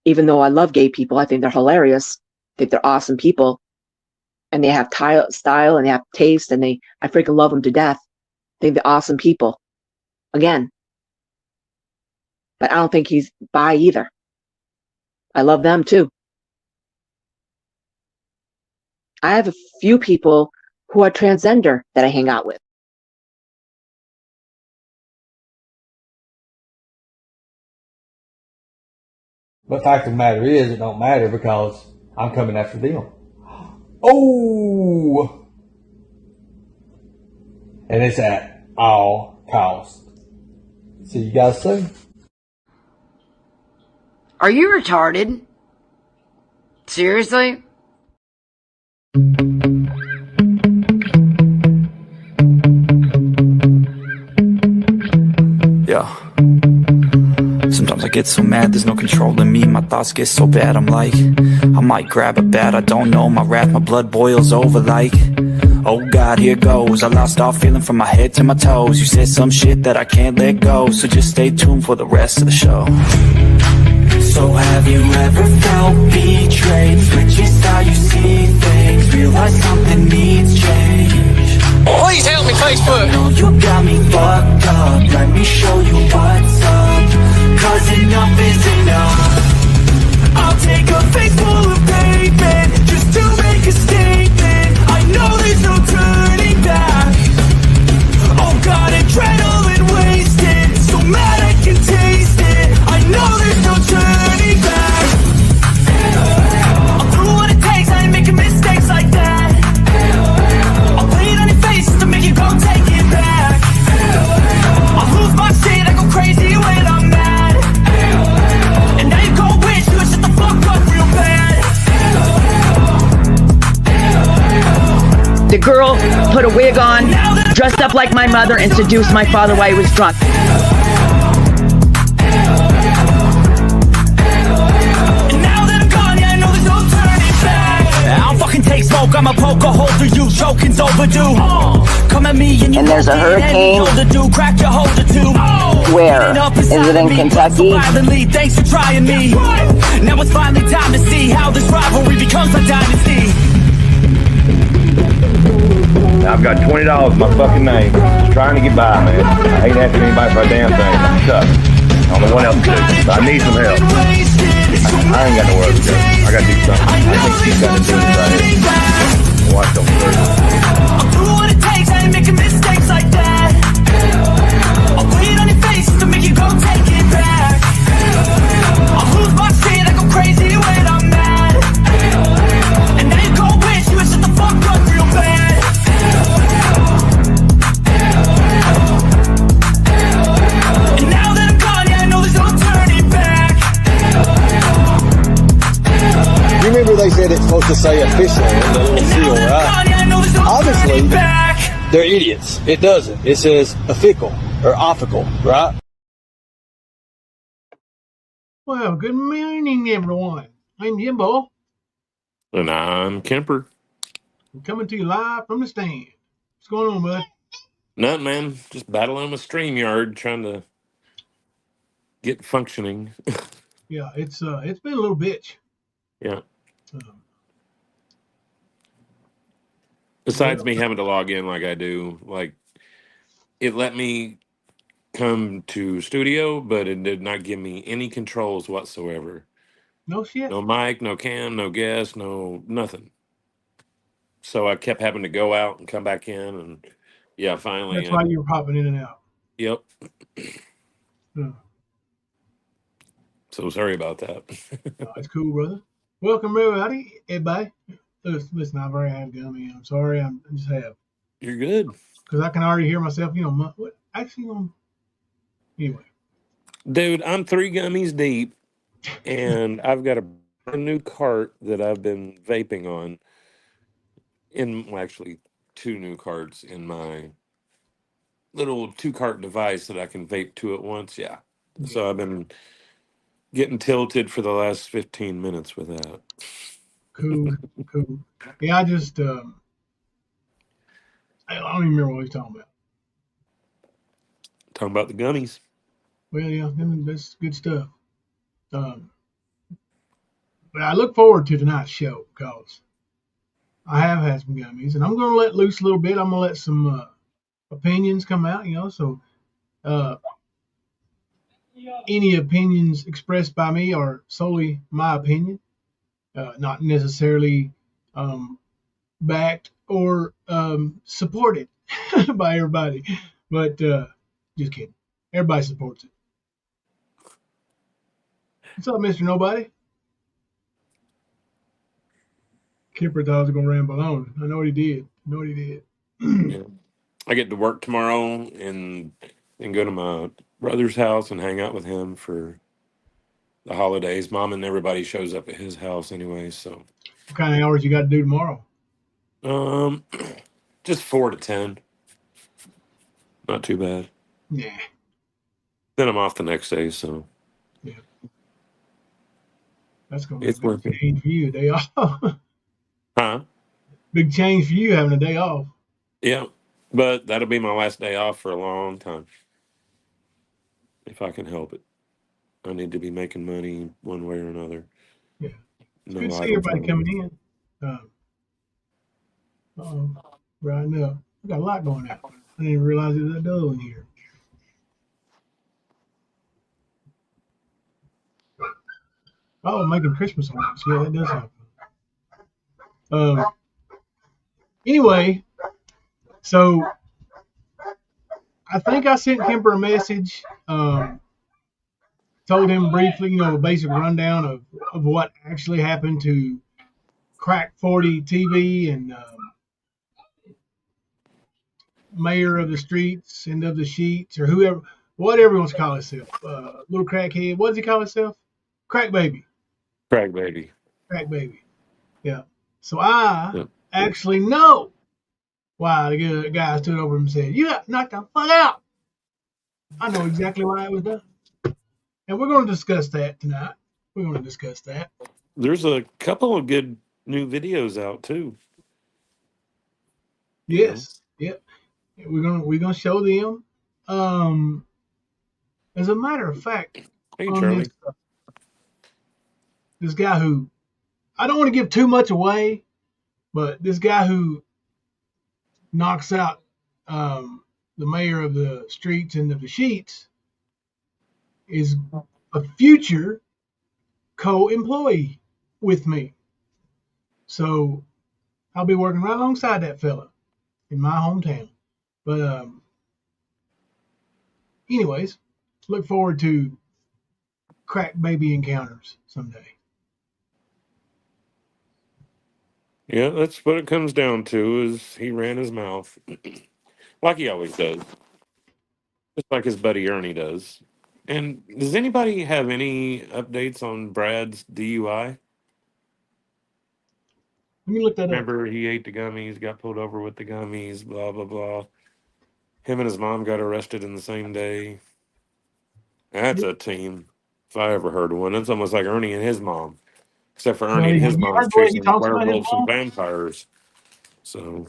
even though I love gay people, I think they're hilarious. I think they're awesome people, and they have style and they have taste, and I freaking love them to death. I think they're awesome people. Again, but I don't think he's bi either. I love them too. I have a few people who are transgender that I hang out with. But fact of the matter is, it don't matter because I'm coming after them. Oh! And it's at all costs. See you guys soon. Are you retarded? Seriously? Yeah. Sometimes I get so mad, there's no controlling me. My thoughts get so bad, I'm like, I might grab a bat, I don't know. My wrath, my blood boils over like, oh God, here goes. I lost all feeling from my head to my toes. You said some shit that I can't let go, so just stay tuned for the rest of the show. So have you ever felt betrayed? Switches how you see things, realize something needs change. Please help me, Facebook. No, you got me fucked up. Let me show you what's up. Cause enough is enough. I'll take a face full of pavement just to make a statement. I know there's no turning back. Oh God, adrenaline wasted. So mad I can taste it. I know there's no turning back. I'll do what it takes, I ain't making mistakes like that. I'll play it on your face just to make you go take it back. I'll lose my shit, I go crazy when I'm mad. And now you gon' wish you would shut the fuck up real bad. The girl put a wig on, dressed up like my mother, and seduced my father while he was drunk. I don't fucking take smoke, I'ma poke a hole through you, choking's overdue. Come at me and you there's a hurricane. Crack your holder too. Where? Is it in Kentucky? Thanks for trying me. Now it's finally time to see how this rivalry becomes a dynasty. I've got $20 in my fucking name. Just trying to get by, man. I ain't asking anybody for a damn thing. I'm stuck. I don't know what else to do. But I need some help. I ain't got nowhere else to go. I gotta do something. I think she's gotta do this right here. Watch them first. I'll do what it takes, I ain't making mistakes like that. I'll put it on your face to make you go take it back. I'll lose my shit, I go crazy when I'm mad. And now you gon' wish you would shut the fuck up real bad. And now that I'm gone, yeah, I know there's no turning back. You remember they said it's supposed to say official in the little seal, right? Obviously, they're idiots. It doesn't. It says official or official, right? Well, good morning, everyone. I'm Jimbo. And I'm Kemper. I'm coming to you live from the stand. What's going on, bud? Nothing, man. Just battling with StreamYard, trying to get functioning. Yeah, it's been a little bitch. Yeah. Besides me having to log in like I do, like it let me come to studio, but it did not give me any controls whatsoever. No shit. No mic, no cam, no guest, no nothing. So I kept having to go out and come back in, and yeah, finally. That's why you were popping in and out. Yep. Yeah. So sorry about that. Oh, it's cool, brother. Welcome, everybody. Listen, I've already had gummy. I'm sorry. I just have. You're good. Because I can already hear myself, what? Actually, anyway. Dude, I'm 3 gummies deep, and I've got a brand new cart that I've been vaping on. Actually, 2 new carts in my little 2-cart device that I can vape 2 at once. Yeah. So I've been getting tilted for the last 15 minutes with that. Cool. Yeah, I just, I don't even remember what he's talking about. Talking about the gummies. Well, yeah, that's good stuff. But I look forward to tonight's show because I have had some gummies, and I'm going to let loose a little bit. I'm going to let some opinions come out, So any opinions expressed by me are solely my opinion, not necessarily backed or supported by everybody. But just kidding. Everybody supports it. What's up, Mr. Nobody? Kipper thought I was going to ramble on. I know what he did. Yeah. I get to work tomorrow and go to my brother's house and hang out with him for the holidays. Mom and everybody shows up at his house anyway, so What kind of hours you got to do tomorrow? um just 4 to 10. Not too bad. Yeah. Then I'm off the next day, so Yeah. That's going to it's be a big working. change for you, a day off. Huh? Big change for you having a day off. Yeah. But that'll be my last day off for a long time. If I can help it. I need to be making money one way or another. Yeah. It's No good to see idle everybody time. coming in. Right up. We got a lot going on. I didn't even realize there was that dough in here. Oh, making Christmas ornaments. Yeah, that does happen. Anyway, so I think I sent Kemper a message. Told him briefly, a basic rundown of what actually happened to Crack 40 TV and Mayor of the Streets and of the Sheets or whoever, whatever he wants to call himself. Little crackhead. What does he call himself? Crack baby. Crackbaby. Crack baby. Yeah. So I Yep. actually know why the guy stood over him and said, "You got knocked the fuck out." I know exactly why it was done. And we're going to discuss that tonight. We're going to discuss that. There's a couple of good new videos out too. Yes. Yep. We're gonna show them. As a matter of fact, Hey on Charlie. this guy who I don't want to give too much away, but this guy who knocks out the mayor of the streets and of the sheets is a future co-employee with me. So I'll be working right alongside that fella in my hometown. But anyways, look forward to crack baby encounters someday. Yeah, that's what it comes down to is he ran his mouth. Like he always does. Just like his buddy Ernie does. And does anybody have any updates on Brad's DUI? Let me look that up. Remember, he ate the gummies, got pulled over with the gummies, blah, blah, blah. Him and his mom got arrested in the same day. That's a team, if I ever heard of one. It's almost like Ernie and his mom, except for Ernie and Buddy, his have you mom's heard the way he chasing talks about his werewolves and mom? vampires. So,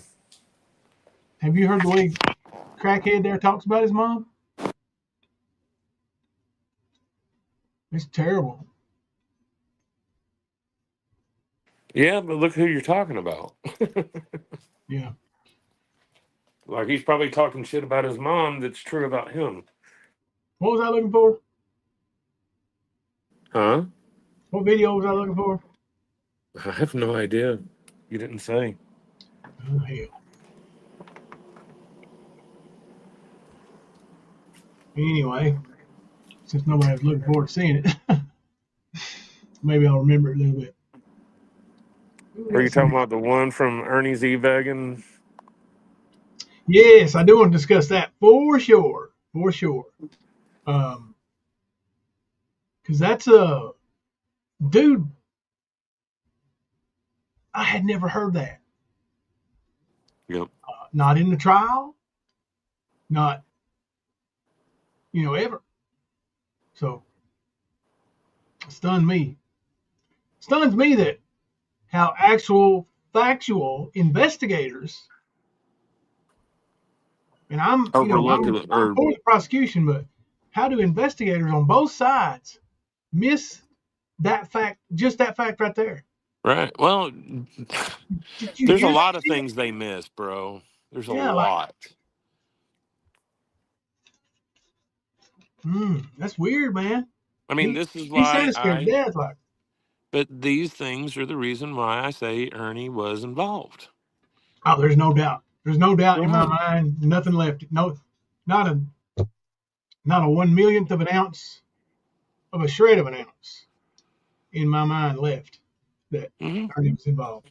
Have you heard the way crackhead there talks about his mom? It's terrible. yeah, but look who you're talking about. Yeah. Like, he's probably talking shit about his mom that's true about him. What was I looking for? Huh? What video was I looking for? I have no idea. You didn't say. Oh, hell. Anyway, since nobody was looking forward to seeing it, maybe I'll remember it a little bit. Are you talking about the one from Ernie's E-Wagon? Yes, I do want to discuss that for sure. For sure. Because that's a dude. I had never heard that. Yep. Not in the trial. Not, ever. So, stunned me. Stuns me that how actual factual investigators, and I'm Overlooked I'm it, or for the prosecution, but how do investigators on both sides miss That fact, just that fact right there. Right. Well, Did you there's a hear lot that of shit? things they miss, bro. There's a Yeah, like, lot. that's weird, man. I mean, He this is he said why it's scared to death. Like, but these things are the reason why I say Ernie was involved. oh, there's no doubt. There's no doubt in my Right. mind. Nothing left. No, not a not a 1 millionth of an ounce of a shred of an ounce in my mind left that Hmm. Ernie was involved.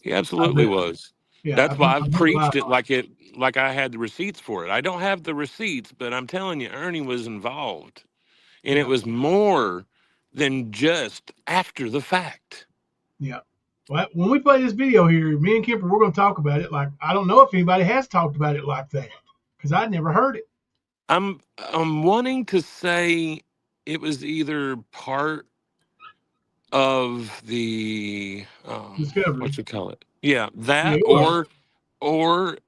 He I absolutely bet. was. Yeah, That's why I've I bet a lot. preached it like I had the receipts for it. I don't have the receipts, but I'm telling you, Ernie was involved. And it Yeah, was more than just after the fact. yeah. Well, when we play this video here, me and Kemper, we're going to talk about it. Like, I don't know if anybody has talked about it like that because I'd never heard it. I'm wanting to say it was either part of the what Discovery. you call it? Yeah, Yeah, that it was. or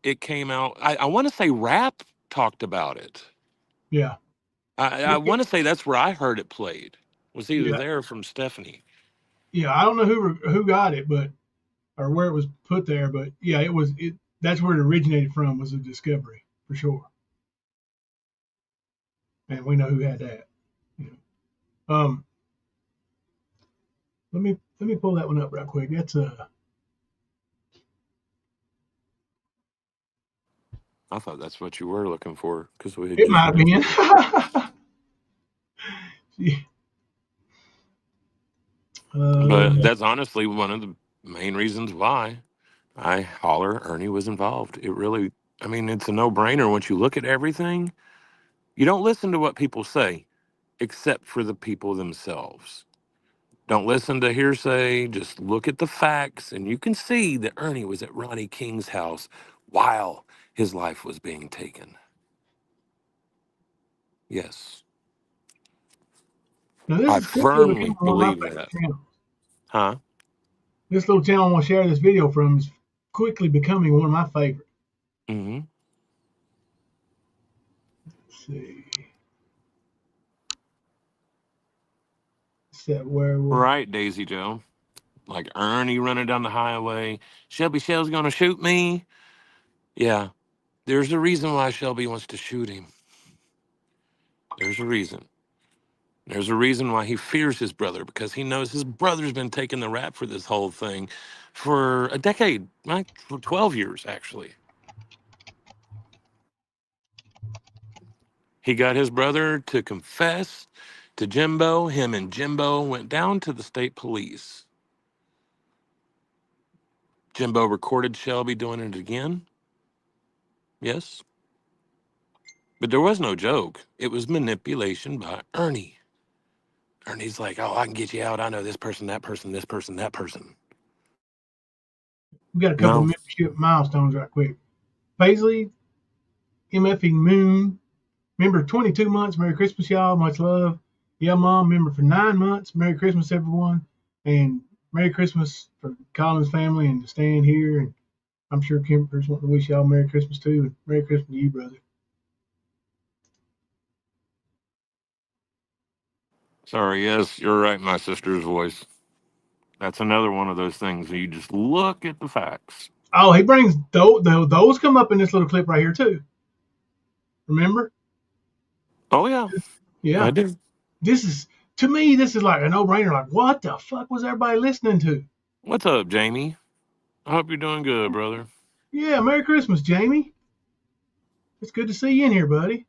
it came out. I want to say Rap talked about it. Yeah. I want to say that's where I heard it played. Was either Yeah. there or from Stephanie. Yeah. I don't know who got it, but or where it was put there, but yeah, it was it. That's where it originated from was a Discovery for sure, and we know who had that. You know. Let me pull that one up real quick. That's I thought that's what you were looking for because we had it just might have mentioned it. been. But uh, that's honestly one of the main reasons why I holler Ernie was involved. It really, I mean, it's a no brainer once you look at everything. You don't listen to what people say, except for the people themselves. Don't listen to hearsay. Just look at the facts, and you can see that Ernie was at Ronnie King's house while his life was being taken. Yes, Now this I is quickly firmly becoming one of believe my favorite that. channels. Huh? This little channel I want to share this video from is quickly becoming one of my favorite. Mm-hmm. Let's see. It's that werewolf. Right, Daisy Joe. Like Ernie running down the highway. Shelby Shell's gonna shoot me. Yeah, there's a reason why Shelby wants to shoot him. There's a reason. There's a reason why he fears his brother because he knows his brother's been taking the rap for this whole thing for a decade, right? For 12 years, actually. He got his brother to confess to Jimbo. Him and Jimbo went down to the state police. Jimbo recorded Shelby doing it again. Yes. But there was no joke. It was manipulation by Ernie. Ernie's like, oh, I can get you out. I know this person, that person, this person, that person. We got a couple of No. membership milestones right quick. Paisley, MFing Moon, member 22 months. Merry Christmas, y'all. Much love. Yeah, Mom, member for 9 months. Merry Christmas, everyone. And Merry Christmas for Colin's family and staying here. And I'm sure Kemper's wanting to wish y'all Merry Christmas too. And Merry Christmas to you, brother. Sorry, yes, you're right, my sister's voice. That's another one of those things. You just look at the facts. Oh, he brings those come up in this little clip right here too. Remember? Oh, yeah, I Yeah. do. This is to me, this is like a no-brainer. Like, what the fuck was everybody listening to? What's up, Jamie? I hope you're doing good, brother. Yeah, Merry Christmas, Jamie. It's good to see you in here, buddy.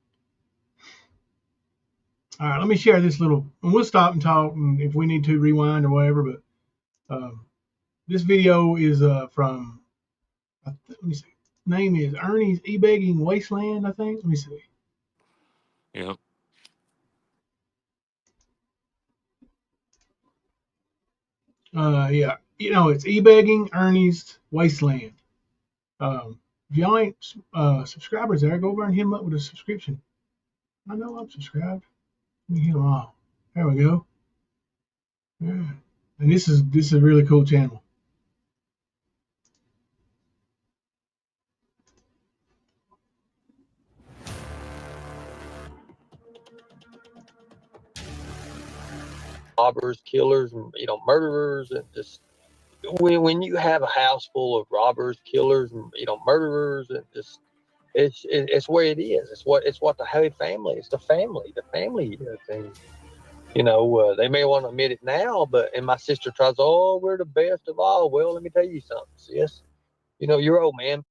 All right, let me share this little, and we'll stop and talk, and if we need to rewind or whatever. But this video is from, let me see, name is Ernie's E-Begging Wasteland, I think. Let me see. Yep. Yeah, it's E-Begging Ernie's Wasteland. If y'all ain't subscribers there, go over and hit them up with a subscription. I know I'm subscribed. Let me hit them all. There we go. Yeah. And this is a really cool channel. robbers, killers, murderers, and just when you have a house full of robbers, killers, and murderers, and just it's where it is. It's what the Hood family. It's the family thing. They may want to admit it now, and my sister tries. Oh, we're the best of all. Well, let me tell you something, sis. Your old man,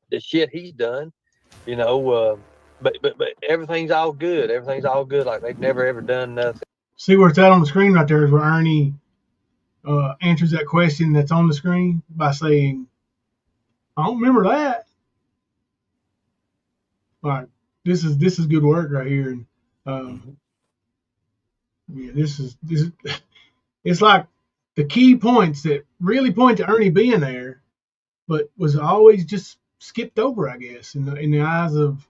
the shit he's done. But everything's all good. Everything's all good. Like they've never ever done nothing. See where it's at on the screen right there is where Ernie answers that question that's on the screen by saying, "I don't remember that." All right, this is good work right here, and yeah, this is it's like the key points that really point to Ernie being there, but was always just skipped over, I guess, in the eyes of.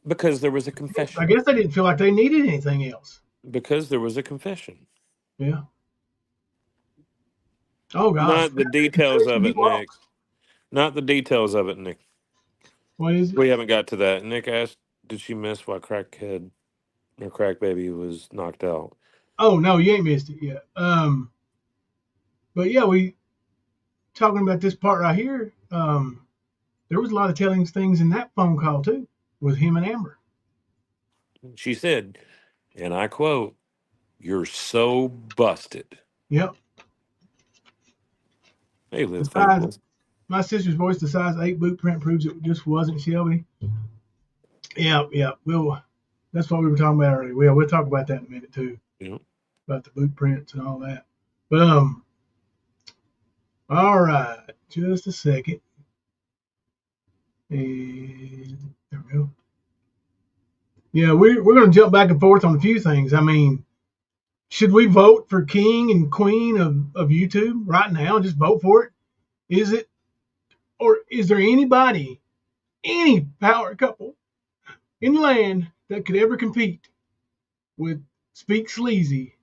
Because there was a I confession. guess they didn't feel like they needed anything else. Because there was a confession. Yeah. Oh gosh. Not the details of You it, Nick. Not the details of it, Nick. What is it? We haven't got to that. Nick asked, did she miss why crackhead or crackbaby was knocked out? Oh no, you ain't missed it yet. But yeah, we talking about this part right here. There was a lot of telling things in that phone call too, with him and Amber. She said, and I quote, "You're so busted." Yep. Hey, Liz Faithful. My sister's voice, the size 8 boot print proves it just wasn't Shelby. Yeah. That's what we were talking about earlier. We'll talk about that in a minute too. Yep. About the boot prints and all that. But all right, just a second. And there we go. Yeah, we're going to jump back and forth on a few things. I mean, should we vote for king and queen of YouTube right now? Just vote for it. Is it, or is there anybody, any power couple in the land that could ever compete with Speak Sleazy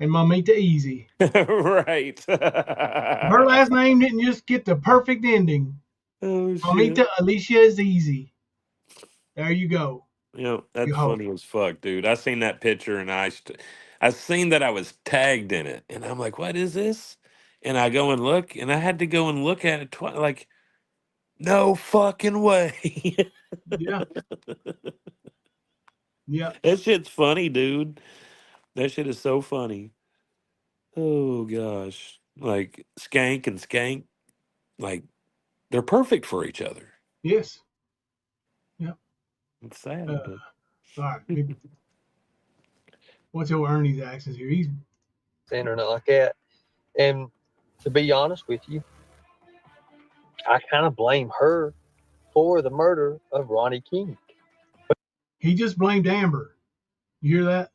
and Mamita Easy? Right. Her last name didn't just get the perfect ending. Oh, shit. Mamita Alicia is easy. There you go. That's funny as fuck, dude. I seen that picture and I seen that I was tagged in it, and I'm like, what is this? And I go and look, and I had to go and look at it twice. Like, no fucking way. Yeah. Yeah. That shit's funny, dude. That shit is so funny. Oh gosh, like Skank and Skank, like they're perfect for each other. Yes. Yep. It's sad, but all right. What's your Ernie's accents here? He's or nothing like that. And to be honest with you, I kind of blame her for the murder of Ronnie King. He just blamed Amber. You hear that?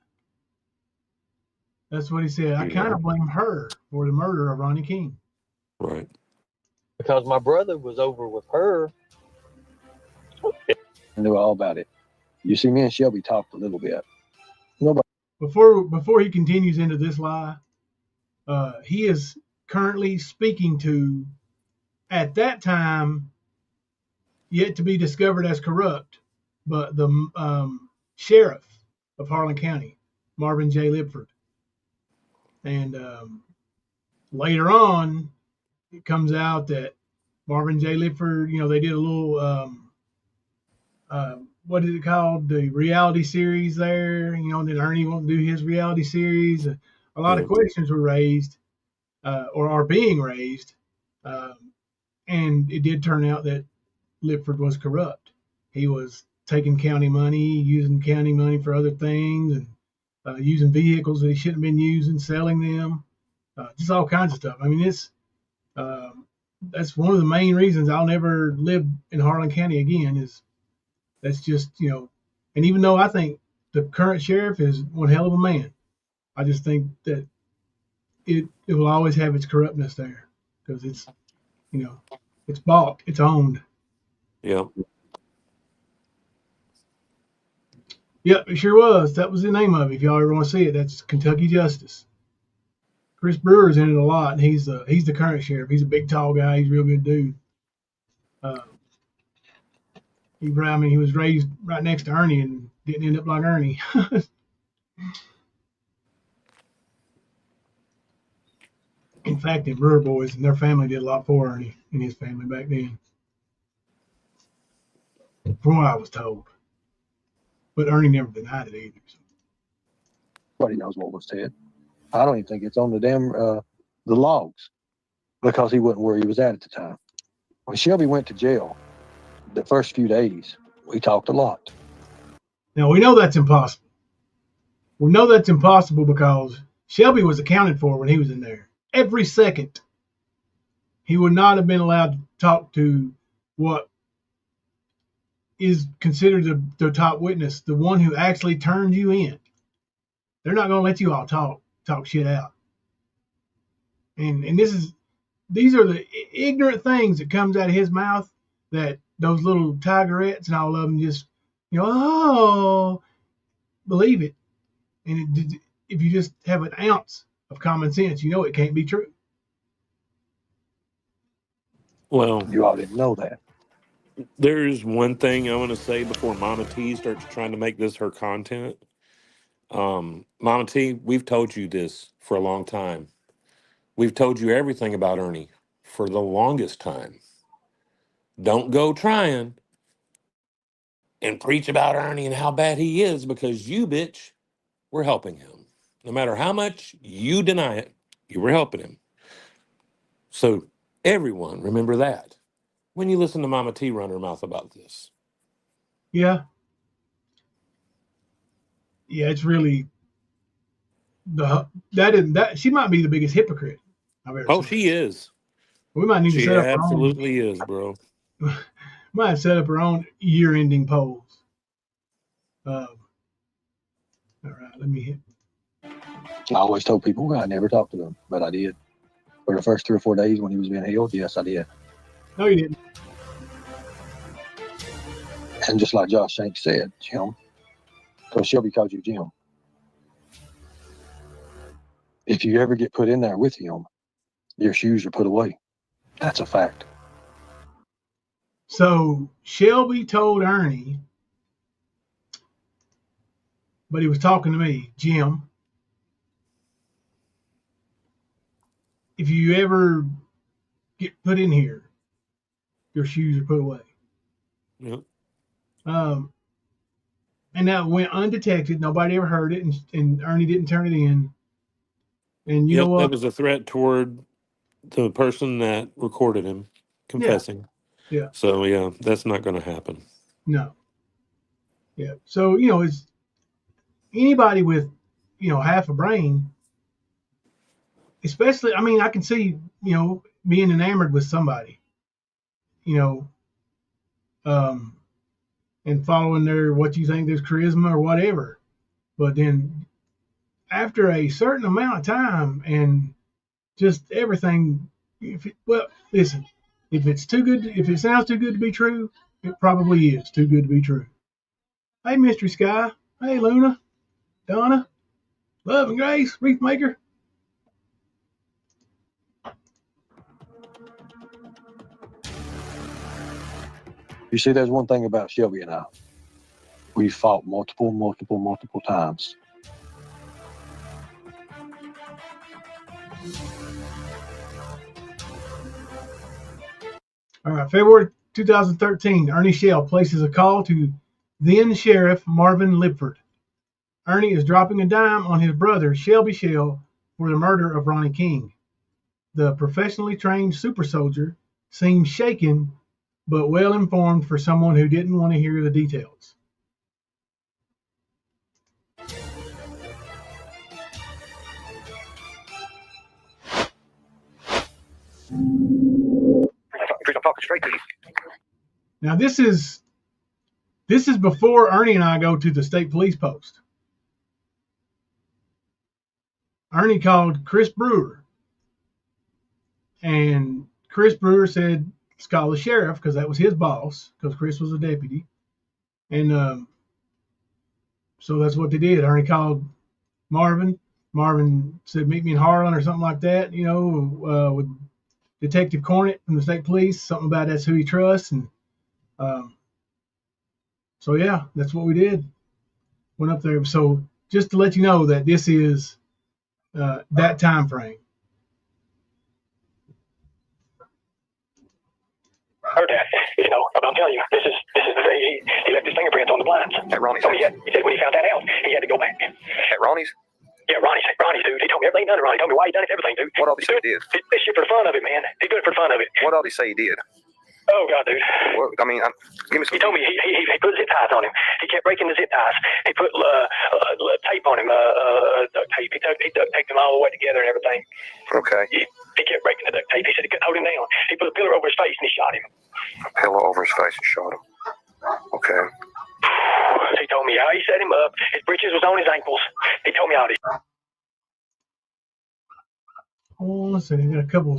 That's what he said. I kind of blame her for the murder of Ronnie King. Right. Because my brother was over with her. I knew all about it. You see, me and Shelby talked a little bit. Nobody. Before he continues into this lie, he is currently speaking to, at that time, yet to be discovered as corrupt, but the sheriff of Harlan County, Marvin J. Lipford. And later on, it comes out that Marvin J. Lipford, they did a little, what is it called? The reality series there, and then Ernie won't do his reality series. A lot of questions were raised, or are being raised. And it did turn out that Lipford was corrupt. He was taking county money, using county money for other things, and using vehicles that he shouldn't have been using, selling them, just all kinds of stuff. I mean, that's one of the main reasons I'll never live in Harlan County again. Is that's just and even though I think the current sheriff is one hell of a man, I just think that it will always have its corruptness there because it's it's bought, it's owned. Yeah. Yep, it sure was. That was the name of it. If y'all ever want to see it, that's Kentucky Justice. Chris Brewer's in it a lot, and he's the current sheriff. He's a big, tall guy. He's a real good dude. He was raised right next to Ernie and didn't end up like Ernie. In fact, the Brewer boys and their family did a lot for Ernie and his family back then, from what I was told. But Ernie never denied it either. So. Nobody knows what was said. I don't even think it's on the damn the logs because he wasn't where he was at the time. When Shelby went to jail, the first few days, we talked a lot. Now, we know that's impossible. We know that's impossible because Shelby was accounted for when he was in there. Every second, he would not have been allowed to talk to what is considered the top witness, the one who actually turned you in. They're not going to let you all talk shit out. And these are the ignorant things that comes out of his mouth that those little tigerettes and all of them just, believe it. And if you just have an ounce of common sense, you know it can't be true. Well, you all didn't know that. There's one thing I want to say before Mama T starts trying to make this her content. Mama T, we've told you this for a long time. We've told you everything about Ernie for the longest time. Don't go trying and preach about Ernie and how bad he is because you, bitch, were helping him. No matter how much you deny it, you were helping him. So everyone, remember that when you listen to Mama T run her mouth about this. Yeah. Yeah, it's really she might be the biggest hypocrite I've ever seen. She is. We might need to set up our own. She absolutely is, bro. Might have set up her own year-ending polls. All right, let me hit. I always told people I never talked to them, but I did. For the first 3 or 4 days when he was being held, yes, I did. No, you didn't. And just like Josh Shanks said, Jim, because Shelby called you Jim. If you ever get put in there with him, your shoes are put away. That's a fact. So Shelby told Ernie, but he was talking to me, Jim, if you ever get put in here, your shoes are put away. Yep. And that went undetected. Nobody ever heard it, and Ernie didn't turn it in. And you know what? That was a threat toward the person that recorded him confessing. Yeah. So, yeah, that's not going to happen. No. Yeah. So, it's anybody with, half a brain, especially, I can see, being enamored with somebody, and following what you think there's charisma or whatever. But then after a certain amount of time and just everything, listen, if it sounds too good to be true, it probably is too good to be true. Hey, Mystery Sky. Hey, Luna. Donna. Love and Grace. Wreath Maker. You see, there's one thing about Shelby and I. We fought multiple times. All right, February 2013, Ernie Shell places a call to then Sheriff Marvin Lipford. Ernie is dropping a dime on his brother, Shelby Shell, for the murder of Ronnie King. The professionally trained super soldier seems shaken, but well informed for someone who didn't want to hear the details. I'm talking straight to you. Now this is before Ernie and I go to the state police post. Ernie called Chris Brewer, and Chris Brewer said, "Let's call the sheriff," because that was his boss, because Chris was a deputy. And so that's what they did. Ernie called Marvin. Marvin said, "Meet me in Harlan," or something like that, with Detective Cornett from the state police, something about that's who he trusts. And So yeah, that's what we did. Went up there. So just to let you know that this is that time frame. Heard that. You know, I'm telling you, this is he left his fingerprints on the blinds. At Ronnie's. So he said when he found that out, he had to go back. At Ronnie's? Yeah, Ronnie's, dude. He told me everything done. Ronnie told me why he done it, everything, dude. What all he say he did? This shit for the fun of it, man. He doing it for the fun of it. What all he say he did? Oh God, dude. Well, I mean, give me some. He told me he put zip ties on him. He kept breaking the zip ties. He put tape on him, duct tape. He duct taped them all the way together and everything. Okay. He kept breaking the duct tape. He said he couldn't hold him down. He put a pillar over his face and he shot him. A pillow over his face and shot him. Okay. He told me how he set him up. His breeches was on his ankles. He told me how he. Oh, let's see. I got a couple.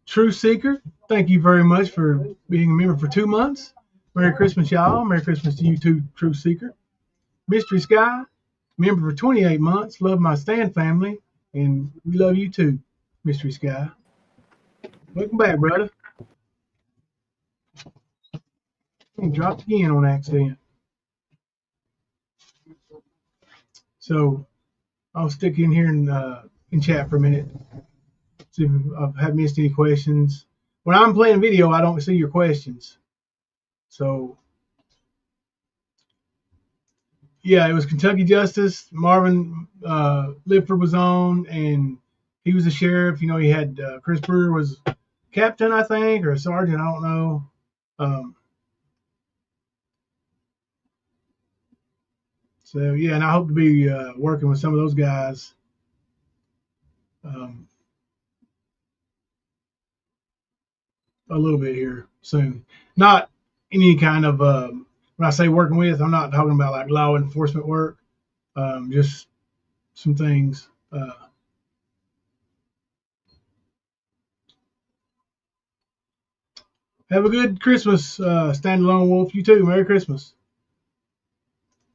True Seeker, thank you very much for being a member for 2 months. Merry Christmas, y'all. Merry Christmas to you too, True Seeker. Mystery Sky, member for 28 months. Love my Stan family, and we love you too, Mystery Sky. Welcome back, brother. He dropped again on accident. So I'll stick in here in chat for a minute. See if I've missed any questions. When I'm playing video, I don't see your questions. So yeah, it was Kentucky Justice. Marvin Lipford was on, and he was a sheriff. You know, he had Chris Brewer was captain, I think, or a sergeant. I don't know. So yeah, and I hope to be working with some of those guys. A little bit here soon. Not any kind of when I say working with, I'm not talking about like law enforcement work. Just some things. Have a good Christmas, Standalone Wolf. You too. Merry Christmas.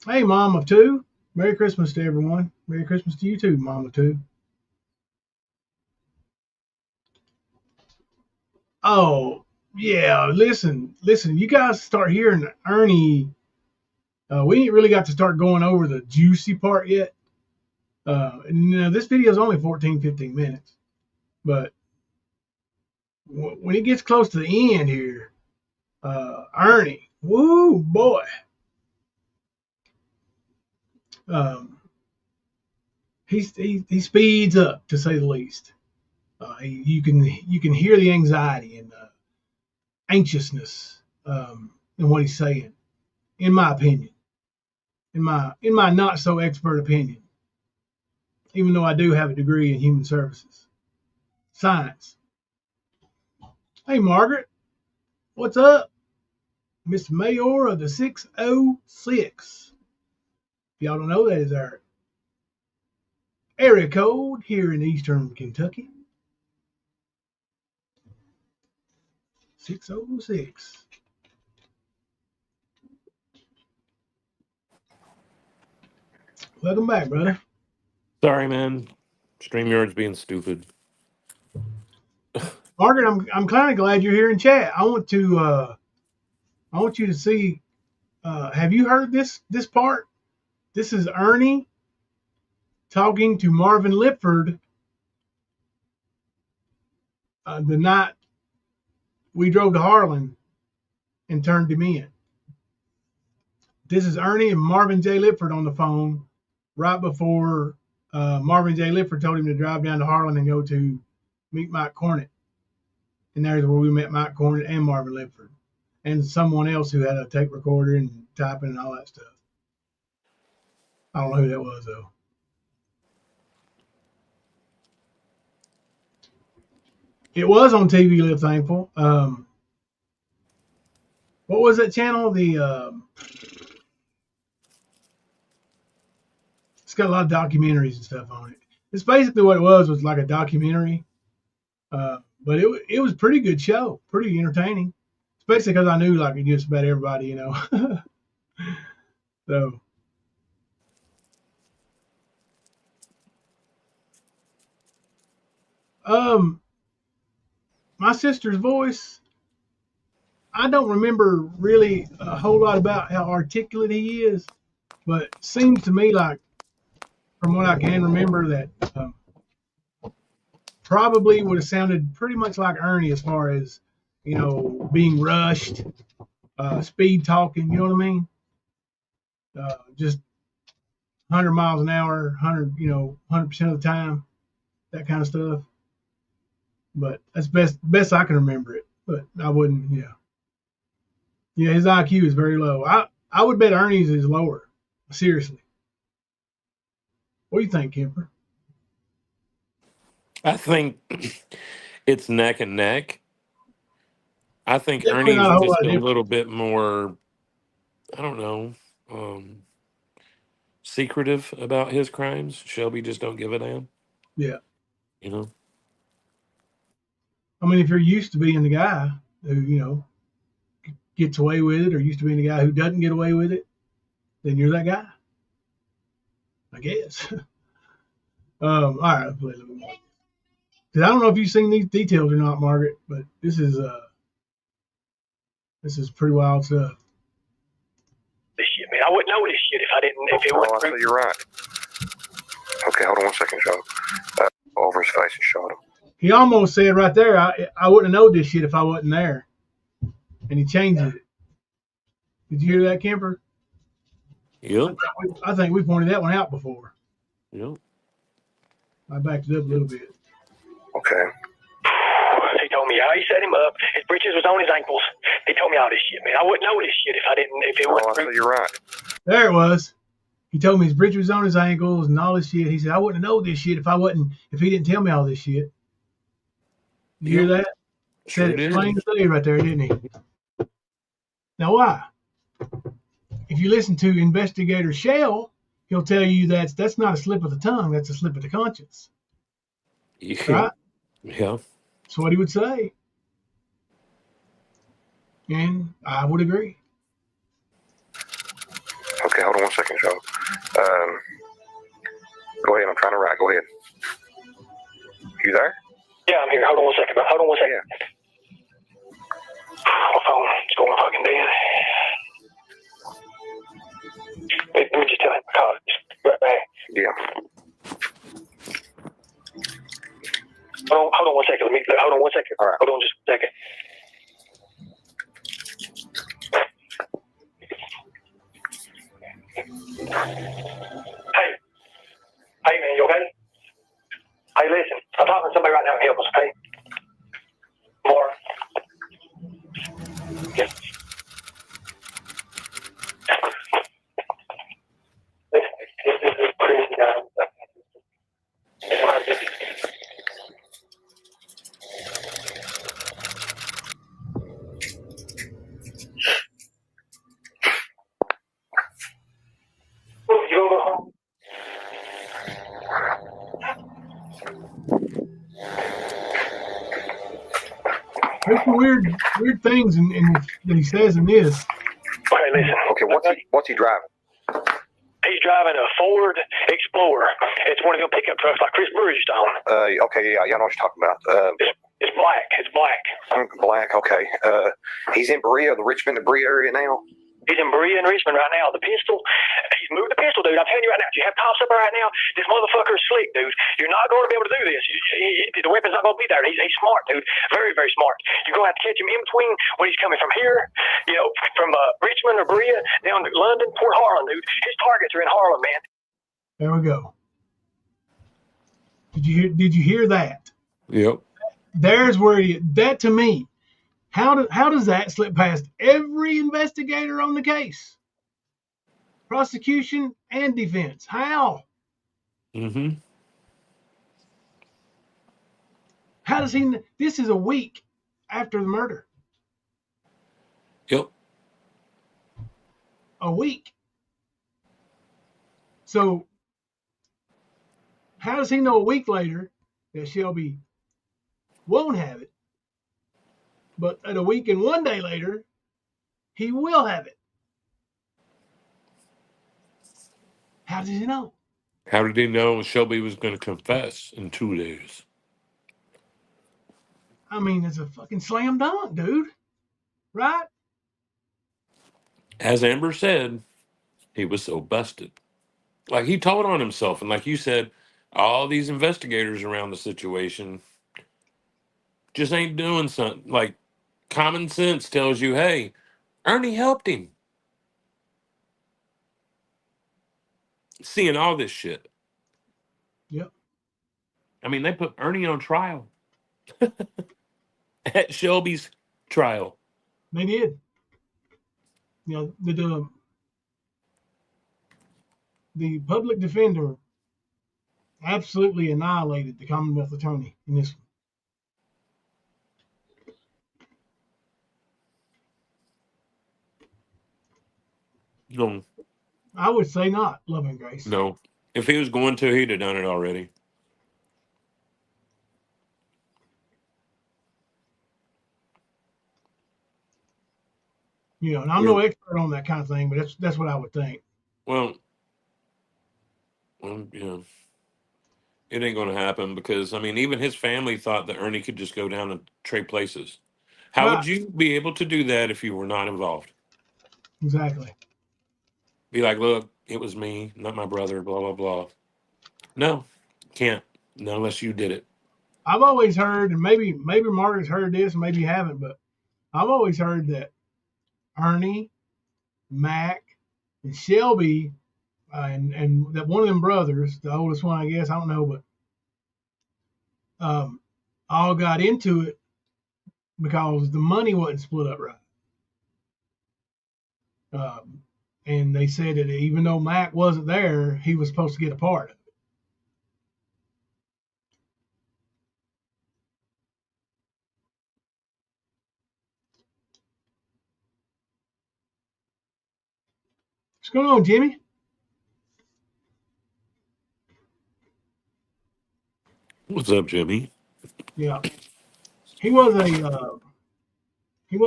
Hey, Mom of Two. Merry Christmas to everyone. Merry Christmas to you too, Mom of Two. Oh, yeah. Listen. You guys start hearing Ernie. We ain't really got to start going over the juicy part yet. This video is only 15 minutes. But when it gets close to the end here, Ernie, woo, boy. He speeds up, to say the least. You can hear the anxiety and the anxiousness in what he's saying, in my opinion, in my not so expert opinion, even though I do have a degree in human services science. Hey, Margaret, what's up? Miss Mayor of the 606. If y'all don't know, that is our area code here in Eastern Kentucky. 606. Welcome back, brother. Sorry, man. StreamYard's being stupid. Margaret, I'm kind of glad you're here in chat. I want you to see. Have you heard this part? This is Ernie talking to Marvin Lipford the night we drove to Harlan and turned him in. This is Ernie and Marvin J. Lipford on the phone right before Marvin J. Lipford told him to drive down to Harlan and go to meet Mike Cornett. And there's where we met Mike Cornett and Marvin Lipford and someone else who had a tape recorder and typing and all that stuff. I don't know who that was, though. It was on TV, Live Thankful. What was that channel? It's got a lot of documentaries and stuff on it. It's basically what it was like a documentary. But it was a pretty good show, pretty entertaining. Especially because I knew like just about everybody, you know. So. My sister's voice, I don't remember really a whole lot about how articulate he is, but it seems to me like, from what I can remember, that probably would have sounded pretty much like Ernie as far as, being rushed, speed talking, you know what I mean? Just 100 miles an hour, 100% of the time, that kind of stuff. But that's best I can remember it. But I wouldn't, yeah. His IQ is very low. I would bet Ernie's is lower. Seriously. What do you think, Kemper? I think it's neck and neck. I think Definitely Ernie's not a whole lot just of a difference. little bit more, I don't know, secretive about his crimes. Shelby just don't give a damn, Yeah. you know? I mean, if you're used to being the guy who, gets away with it, or used to being the guy who doesn't get away with it, then you're that guy, I guess. All right, I'll play a little more. Because I don't know if you've seen these details or not, Margaret, but this is pretty wild stuff. This shit, man. I wouldn't know this shit if it wasn't. So you're right. Okay, hold on 1 second, Joe. Over his face and shot him. He almost said right there, I wouldn't have known this shit if I wasn't there. And he changed it. Did you hear that, Kemper? Yep. I think we pointed that one out before. Yep. I backed it up a little bit. Okay. He told me how he set him up. His breeches was on his ankles. He told me all this shit, man. I wouldn't know this shit if it wasn't. So you're right. There it was. He told me his bridge was on his ankles and all this shit. He said, I wouldn't have known this shit if he didn't tell me all this shit. You hear that? Sure Said it did. plain as day right there, didn't he? Now why? If you listen to Investigator Shell, he'll tell you that's not a slip of the tongue, that's a slip of the conscience. Yeah. Right? Yeah. That's what he would say. And I would agree. Okay, hold on 1 second, Joe. Go ahead, I'm trying to write. Go ahead. You there? Yeah, I'm here. Hold on 1 second, bro. Hold on 1 second. Yeah. My phone is going fucking dead. Wait, let me just tell him. Call it. Right back. Yeah. Hold on 1 second. Hold on 1 second. All right. Hold on just a second. Hey man, you okay? Hey, listen, I'm talking to somebody right now. Help us, okay? More. Yeah. This is crazy guy. You gonna go home? There's some weird things that he says in this. Okay, listen. Okay, what's he driving? He's driving a Ford Explorer. It's one of them pickup trucks like Chris Brewer used to own. Okay, yeah, I know what you're talking about. It's black. It's black. Black, okay. He's in Berea, the Richmond and Berea area now. He's in Berea and Richmond right now. The pistol, he's moved the pistol, dude. I'm telling you right now, if you have cops up there right now, this motherfucker is slick, dude. You're not going to be able to do this. The weapon's not going to be there. He's smart, dude. Very, very smart. You're going to have to catch him in between when he's coming from here, from Richmond or Berea down to London, Port Harlan, dude. His targets are in Harlan, man. There we go. Did you hear that? Yep. There's where that to me. How does that slip past every investigator on the case? Prosecution and defense. How? Mm-hmm. How does he? This is a week after the murder. Yep. A week. So how does he know a week later that Shelby won't have it? But at a week and 1 day later, he will have it. How does he know? How did he know Shelby was going to confess in 2 days? I mean, it's a fucking slam dunk, dude. Right? As Amber said, he was so busted. Like, he told on himself. And like you said, all these investigators around the situation just ain't doing something. Like, common sense tells you, hey, Ernie helped him. Seeing all this shit. Yep. I mean, they put Ernie on trial at Shelby's trial. They did. You know, the public defender absolutely annihilated the Commonwealth attorney in this one. No. I would say not, Love and Grace. No. If he was going to, he'd have done it already. You know, and I'm no expert on that kind of thing, but that's what I would think. Well, you know, it ain't going to happen because, I mean, even his family thought that Ernie could just go down and trade places. How would you be able to do that if you were not involved? Exactly. Be like, look, it was me, not my brother, blah, blah, blah. No, can't. Not unless you did it. I've always heard, and maybe Margaret's heard this, maybe you haven't, but I've always heard that Ernie, Mac, and Shelby, and that one of them brothers, the oldest one, I guess, I don't know, but all got into it because the money wasn't split up right. And they said that even though Mac wasn't there, he was supposed to get a part of it. What's going on, Jimmy? What's up, Jimmy? Yeah, he was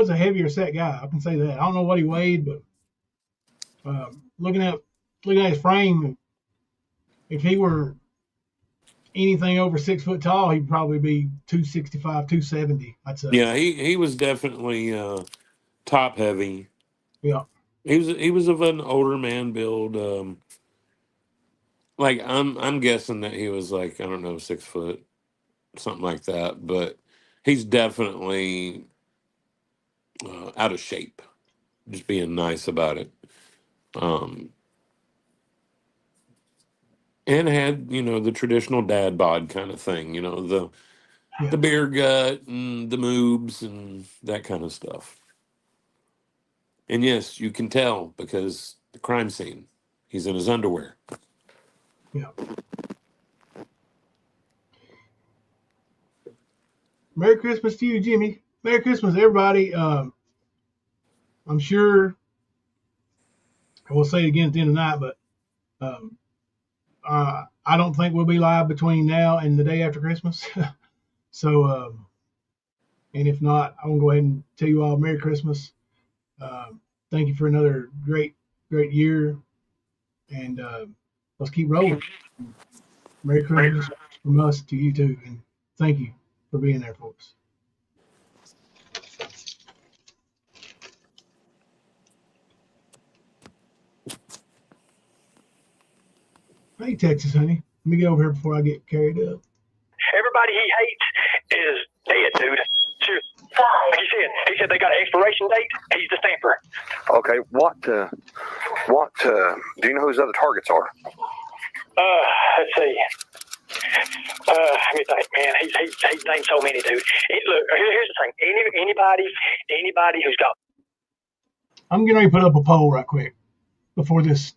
a heavier set guy. I can say that. I don't know what he weighed, but looking at his frame, if he were anything over 6 foot tall, he'd probably be 265, 270. I'd say. Yeah, he was definitely top heavy. Yeah. He was of an older man build. Like I'm guessing that he was like, I don't know, 6 foot, something like that. But he's definitely out of shape. Just being nice about it. And had, you know, the traditional dad bod kind of thing, you know, the beer gut and the moobs and that kind of stuff. And yes, you can tell because the crime scene, he's in his underwear. Yeah. Merry Christmas to you, Jimmy. Merry Christmas, everybody. I'm sure I will say it again at the end of the night, but I don't think we'll be live between now and the day after Christmas. So, and if not, I'm going to go ahead and tell you all Merry Christmas. Thank you for another great year. And let's keep rolling. Merry Christmas from us to you too. And thank you for being there for us. Hey, Texas, honey. Let me get over here before I get carried up. Everybody he hates is dead, dude. Sure. Like he said they got an expiration date. He's the stamper. Okay, what do you know who his other targets are? Let's see. Let me think, man. He's named so many, dude. Look, here's the thing. Anybody who's got. I'm getting ready to put up a poll right quick before this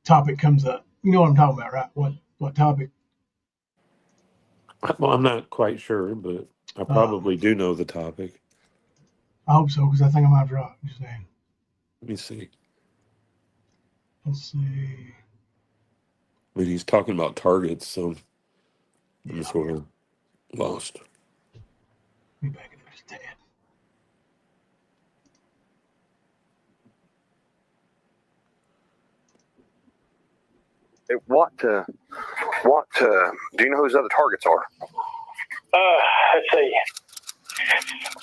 topic comes up. You know what I'm talking about, right? What topic? Well, I'm not quite sure, but I probably do know the topic. I hope so, because I think I might draw it. Just saying. Let me see. Let's see. I mean, he's talking about targets, so I'm sort of lost. Let me back it up just a tad. What do you know who his other targets are? Let's see.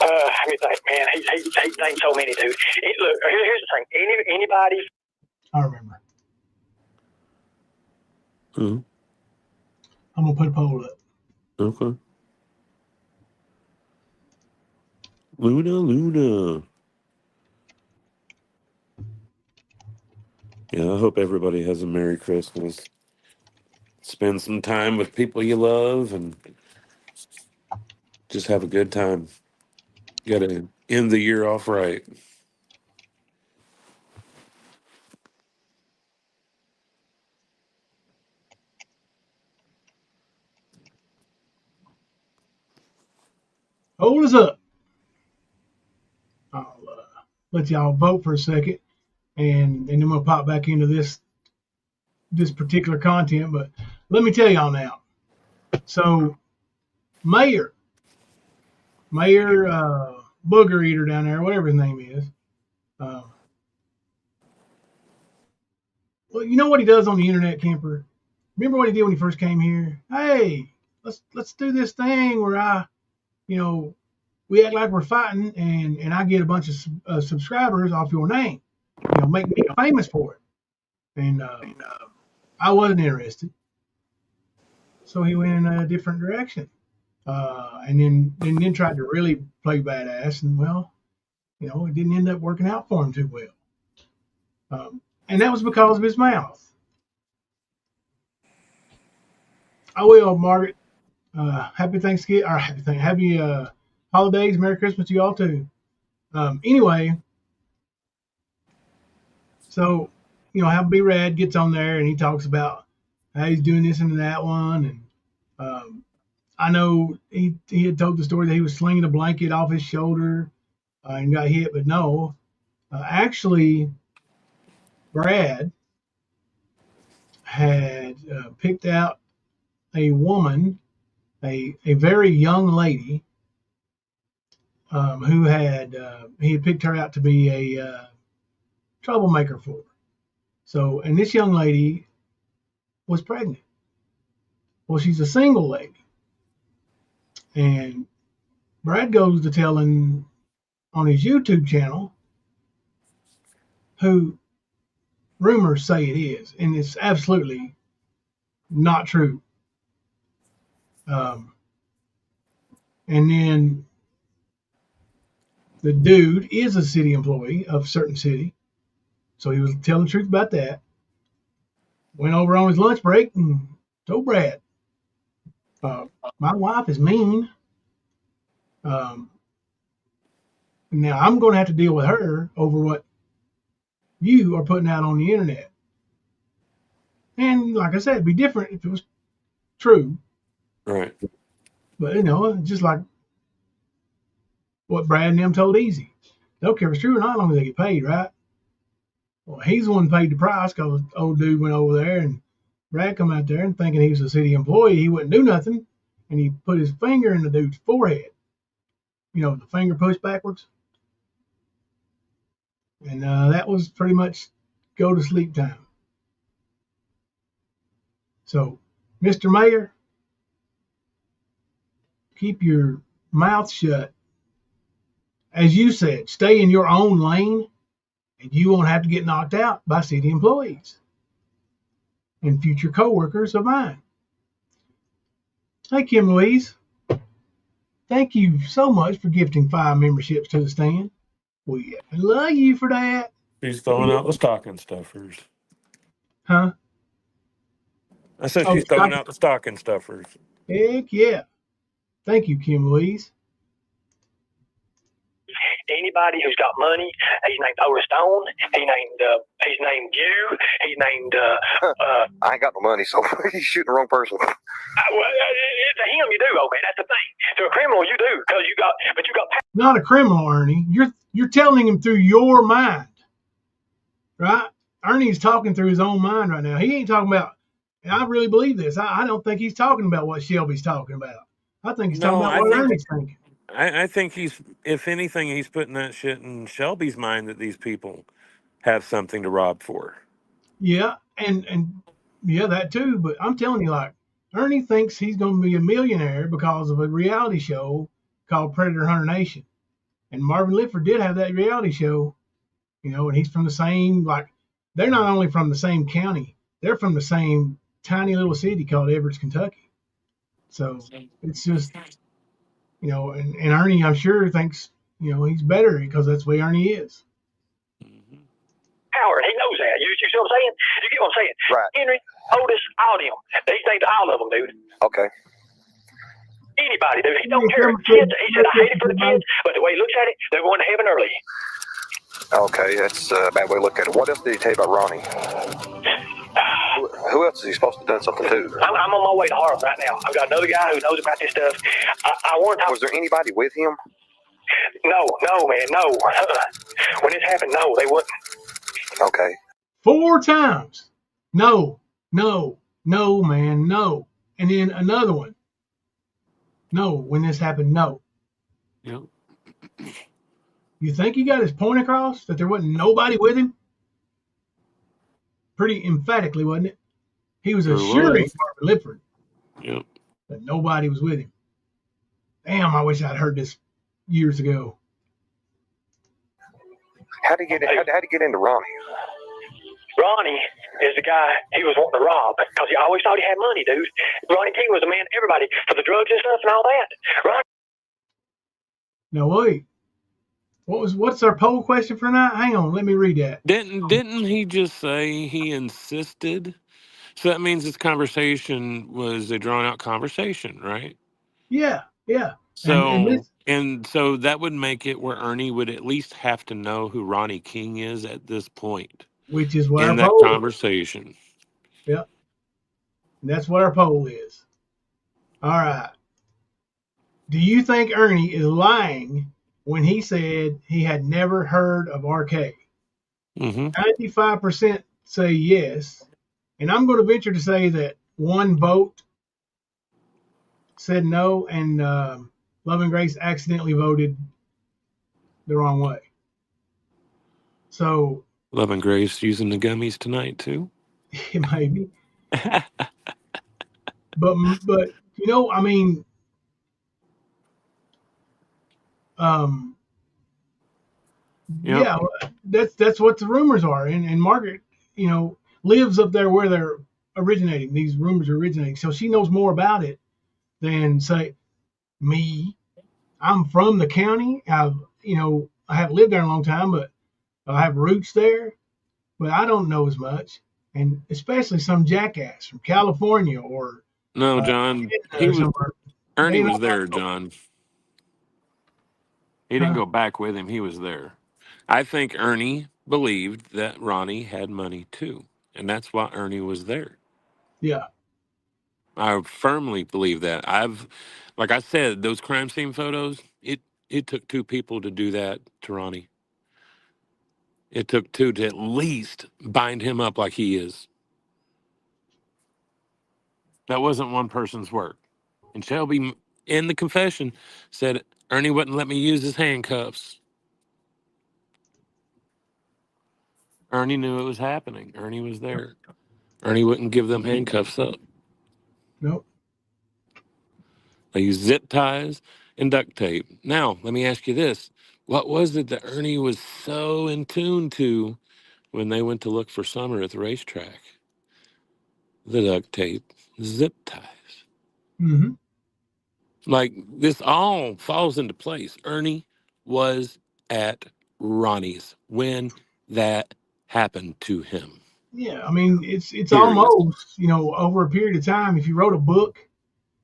Let me think, man. He's named so many, dude. Look, here's the thing. Anybody. I remember. Hmm. I'm gonna put a poll up. Okay. Luna. Yeah, I hope everybody has a Merry Christmas. Spend some time with people you love and just have a good time. Got to end the year off right. Hold us up. I'll let y'all vote for a second, and then we'll pop back into this particular content. But let me tell y'all now. So, Mayor Booger Eater down there, whatever his name is. Well, you know what he does on the internet, Kemper? Remember what he did when he first came here? Hey, let's do this thing where we act like we're fighting, and I get a bunch of subscribers off your name. Make me famous for it. And I wasn't interested, so he went in a different direction. And then tried to really play badass, and well, it didn't end up working out for him too well. And that was because of his mouth. I will, Margaret. Happy Thanksgiving, or happy holidays, Merry Christmas to you all too. Anyway, so how B Rad gets on there and he talks about how he's doing this and that one, and I know he had told the story that he was slinging a blanket off his shoulder and got hit, but no, actually, Brad had picked out a woman, a very young lady, who he had picked her out to be a troublemaker for. So, and this young lady was pregnant. Well, she's a single lady. And Brad goes to telling on his YouTube channel who rumors say it is, and it's absolutely not true. And then the dude is a city employee of a certain city, so he was telling the truth about that. Went over on his lunch break and told Brad, my wife is mean. Now I'm going to have to deal with her over what you are putting out on the internet. And like I said, it'd be different if it was true. Right. But, just like what Brad and them told Easy. They don't care if it's true or not, as long as they get paid, right? Well, he's the one paid the price because the old dude went over there and Brad come out there and thinking he was a city employee, he wouldn't do nothing. And he put his finger in the dude's forehead. The finger pushed backwards. And that was pretty much go to sleep time. So, Mr. Mayor, keep your mouth shut. As you said, stay in your own lane, and you won't have to get knocked out by city employees and future co-workers of mine. Hey, Kim Louise. Thank you so much for gifting 5 memberships to the stand. We love you for that. She's throwing out the stocking stuffers. Huh? I said she's throwing out the stocking stuffers. Heck yeah. Thank you, Kim Louise. Anybody who's got money, he's named Otis Stone. He's named you. He's named. I ain't got no money, so he's shooting the wrong person. Well, to him you do, okay. That's the thing. To a criminal you do, because you got. Not a criminal, Ernie. You're telling him through your mind, right? Ernie's talking through his own mind right now. He ain't talking about. And I really believe this. I don't think he's talking about what Shelby's talking about. I think he's talking about what Ernie's thinking. I think if anything, he's putting that shit in Shelby's mind that these people have something to rob for. Yeah, and yeah, that too. But I'm telling you, like, Ernie thinks he's going to be a millionaire because of a reality show called Predator Hunter Nation, and Marvin Lifford did have that reality show, you know, and he's from the same, like, they're not only from the same county, they're from the same tiny little city called Everett, Kentucky. So it's just, you know, and Ernie, I'm sure, thinks, you know, he's better because that's the way Ernie is. Howard, he knows that. You see what I'm saying? You get what I'm saying? Right. Henry, Otis, all them. He thinks all of them, dude. Okay. Anybody, dude. He don't care. Kids, he said, I hate it for the kids, but the way he looks at it, they're going to heaven early. Okay, that's a bad way to look at it. What else did he tell you about Ronnie? Who else is he supposed to have done something to? I'm on my way to Harlem right now. I've got another guy who knows about this stuff. I want to talk. Was there anybody with him? No, man, no. When this happened, no, they wouldn't. Okay. 4 times. No, man, no. And then another one. No, when this happened, no. Yep. You think he got his point across that there wasn't nobody with him? Pretty emphatically, wasn't it? He was assuring Marvin Lifford that nobody was with him. Damn, I wish I'd heard this years ago. How'd he get into Ronnie? Ronnie is the guy he was wanting to rob because he always thought he had money, dude. Ronnie King was a man, everybody, for the drugs and stuff and all that. Ronnie. Now wait, what's our poll question for tonight? Hang on, let me read that. Didn't he just say he insisted? So that means this conversation was a drawn out conversation, right? Yeah. So so that would make it where Ernie would at least have to know who Ronnie King is at this point. Which is what in our that poll conversation. Yep. And that's what our poll is. All right. Do you think Ernie is lying when he said he had never heard of RK? 95% say yes. And I'm going to venture to say that 1 vote said no, and Love and Grace accidentally voted the wrong way. So Love and Grace using the gummies tonight too. Maybe. but you know, I mean, yeah, that's what the rumors are, and Margaret, you know, lives up there where they're originating. These rumors are originating, so she knows more about it than say me. I'm from the county. I haven't lived there a long time, but I have roots there. But I don't know as much, and especially some jackass from California or no, John. Ernie was there, John. He didn't go back with him. He was there. I think Ernie believed that Ronnie had money too, and that's why Ernie was there. Yeah. I firmly believe that. Like I said, those crime scene photos, it took 2 people to do that to Ronnie. It took 2 to at least bind him up like he is. That wasn't one person's work. And Shelby, in the confession, said Ernie wouldn't let me use his handcuffs. Ernie knew it was happening. Ernie was there. Ernie wouldn't give them handcuffs up. Nope. They used zip ties and duct tape. Now, let me ask you this. What was it that Ernie was so in tune to when they went to look for Summer at the racetrack? The duct tape, zip ties. Mm-hmm. Like, this all falls into place. Ernie was at Ronnie's when that happened to him. Yeah, I mean, it's Period. almost, you know, over a period of time, if you wrote a book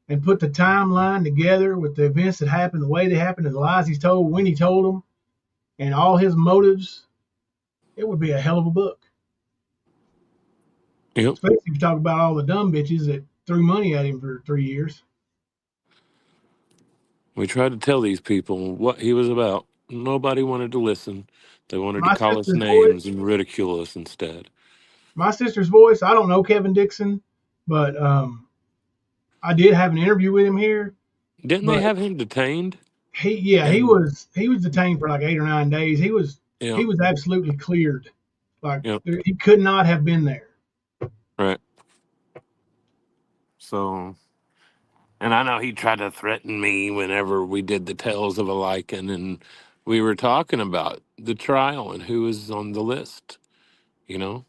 and put the timeline together with the events that happened, the way they happened, and the lies he's told, when he told them, and all his motives, it would be a hell of a book. Yep. Especially if you talk about all the dumb bitches that threw money at him for 3 years. We tried to tell these people what he was about. Nobody wanted to listen. They wanted to call us names and ridicule us instead. My sister's voice, I don't know Kevin Dixon, but I did have an interview with him here. Didn't they have him detained? He was detained for like 8 or 9 days. He was absolutely cleared. Like he could not have been there. Right. So, And I know he tried to threaten me whenever we did the Tales of a Lycan, and we were talking about the trial and who was on the list. You know,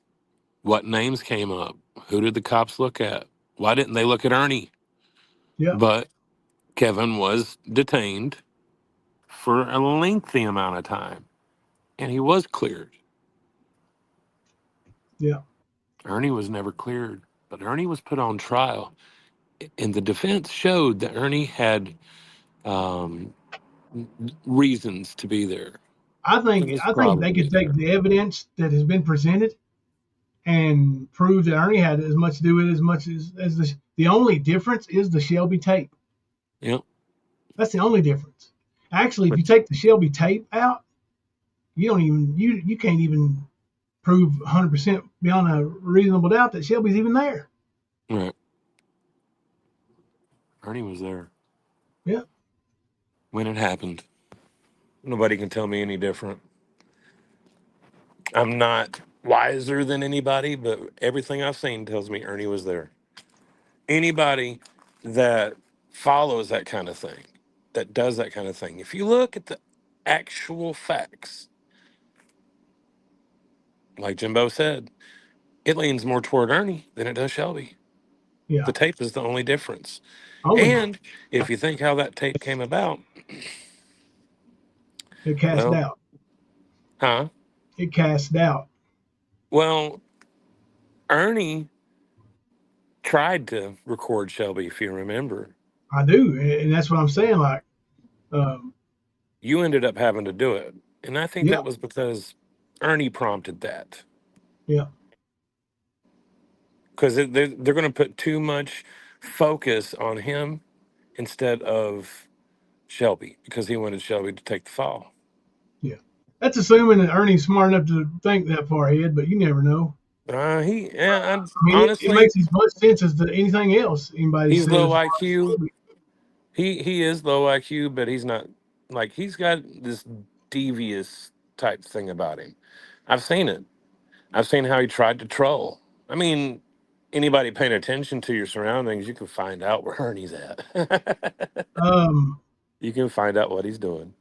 what names came up? Who did the cops look at? Why didn't they look at Ernie? Yeah. But Kevin was detained for a lengthy amount of time, and he was cleared. Yeah. Ernie was never cleared, but Ernie was put on trial, and the defense showed that Ernie had um, reasons to be there. I It think was I think they probably could take there. the evidence that has been presented and prove that Ernie had as much to do with it as much as the only difference is the Shelby tape. Yep. That's the only difference. Actually, if But you take the Shelby tape out, you can't even prove 100% beyond a reasonable doubt that Shelby's even there. right, Ernie was there Yeah. when it happened. Nobody can tell me any different. I'm not wiser than anybody, but everything I've seen tells me Ernie was there. Anybody that follows that kind of thing, that does that kind of thing, if you look at the actual facts, like Jimbo said, it leans more toward Ernie than it does Shelby. Yeah. The tape is the only difference. Only And if you think how that tape came about, it cast well, doubt. huh? It cast doubt. Well, Ernie tried to record Shelby, if you remember. I do, and that's what I'm saying. Like, um, You ended up having to do it. And I think yeah, that was because Ernie prompted that. yeah. Because they're going to put too much focus on him instead of Shelby, because he wanted Shelby to take the fall. Yeah. That's assuming that Ernie's smart enough to think that far ahead, but you never know. I mean, it Honestly, makes as much sense as anything else anybody he's low says. IQ. He is low IQ, but he's not, like, he's got this devious type thing about him. I've seen it. I've seen how he tried to troll. I mean, anybody paying attention to your surroundings, you can find out where Ernie's at. Um, You can find out what he's doing.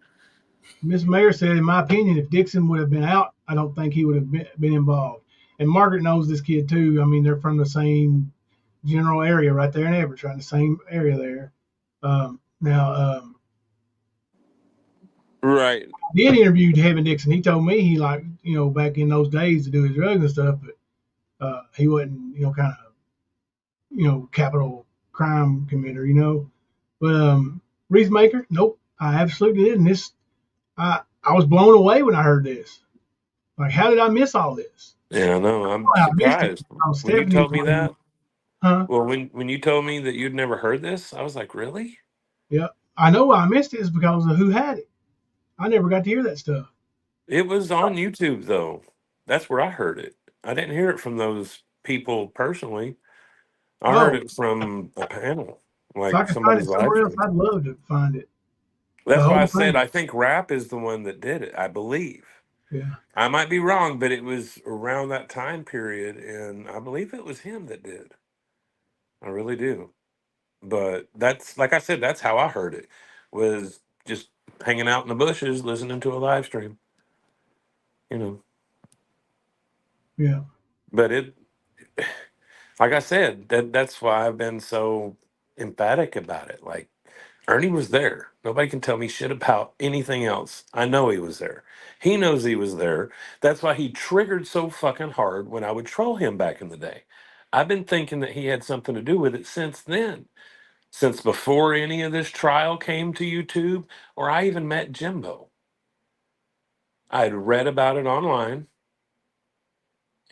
Miss Mayer said, in my opinion, if Dixon would have been out, I don't think he would have been involved. And Margaret knows this kid too. I mean, they're from the same general area right there in Everett, right in the same area there. Now, Right. I did interview Kevin Dixon. He told me he liked, back in those days to do his drugs and stuff, but he wasn't, kind of, capital crime committer. But Reese Maker, nope, I absolutely didn't. I was blown away when I heard this. Like, how did I miss all this? Yeah, no, I'm I missed it surprised. because When you Stephanie told me told me, that, huh? well, when you told me that you'd never heard this, I was like, really? Yeah, I know why I missed it is because of who had it. I never got to hear that stuff. It was on YouTube, though. That's where I heard it. I didn't hear it from those people personally. I heard Oh, it from a panel, if I like could find it somebody's live somewhere else, stream. I'd love to find it. The That's why I whole said thing. I think Rap is the one that did it, I believe. Yeah. I might be wrong, but it was around that time period, and I believe it was him that did. I really do. But that's, like I said, that's how I heard it, was just hanging out in the bushes listening to a live stream, you know. Yeah. But it, like I said, that's why I've been so emphatic about it. Like, Ernie was there. Nobody can tell me shit about anything else. I know he was there. He knows he was there. That's why he triggered so fucking hard when I would troll him back in the day. I've been thinking that he had something to do with it since then. Since before any of this trial came to YouTube, or I even met Jimbo. I had read about it online,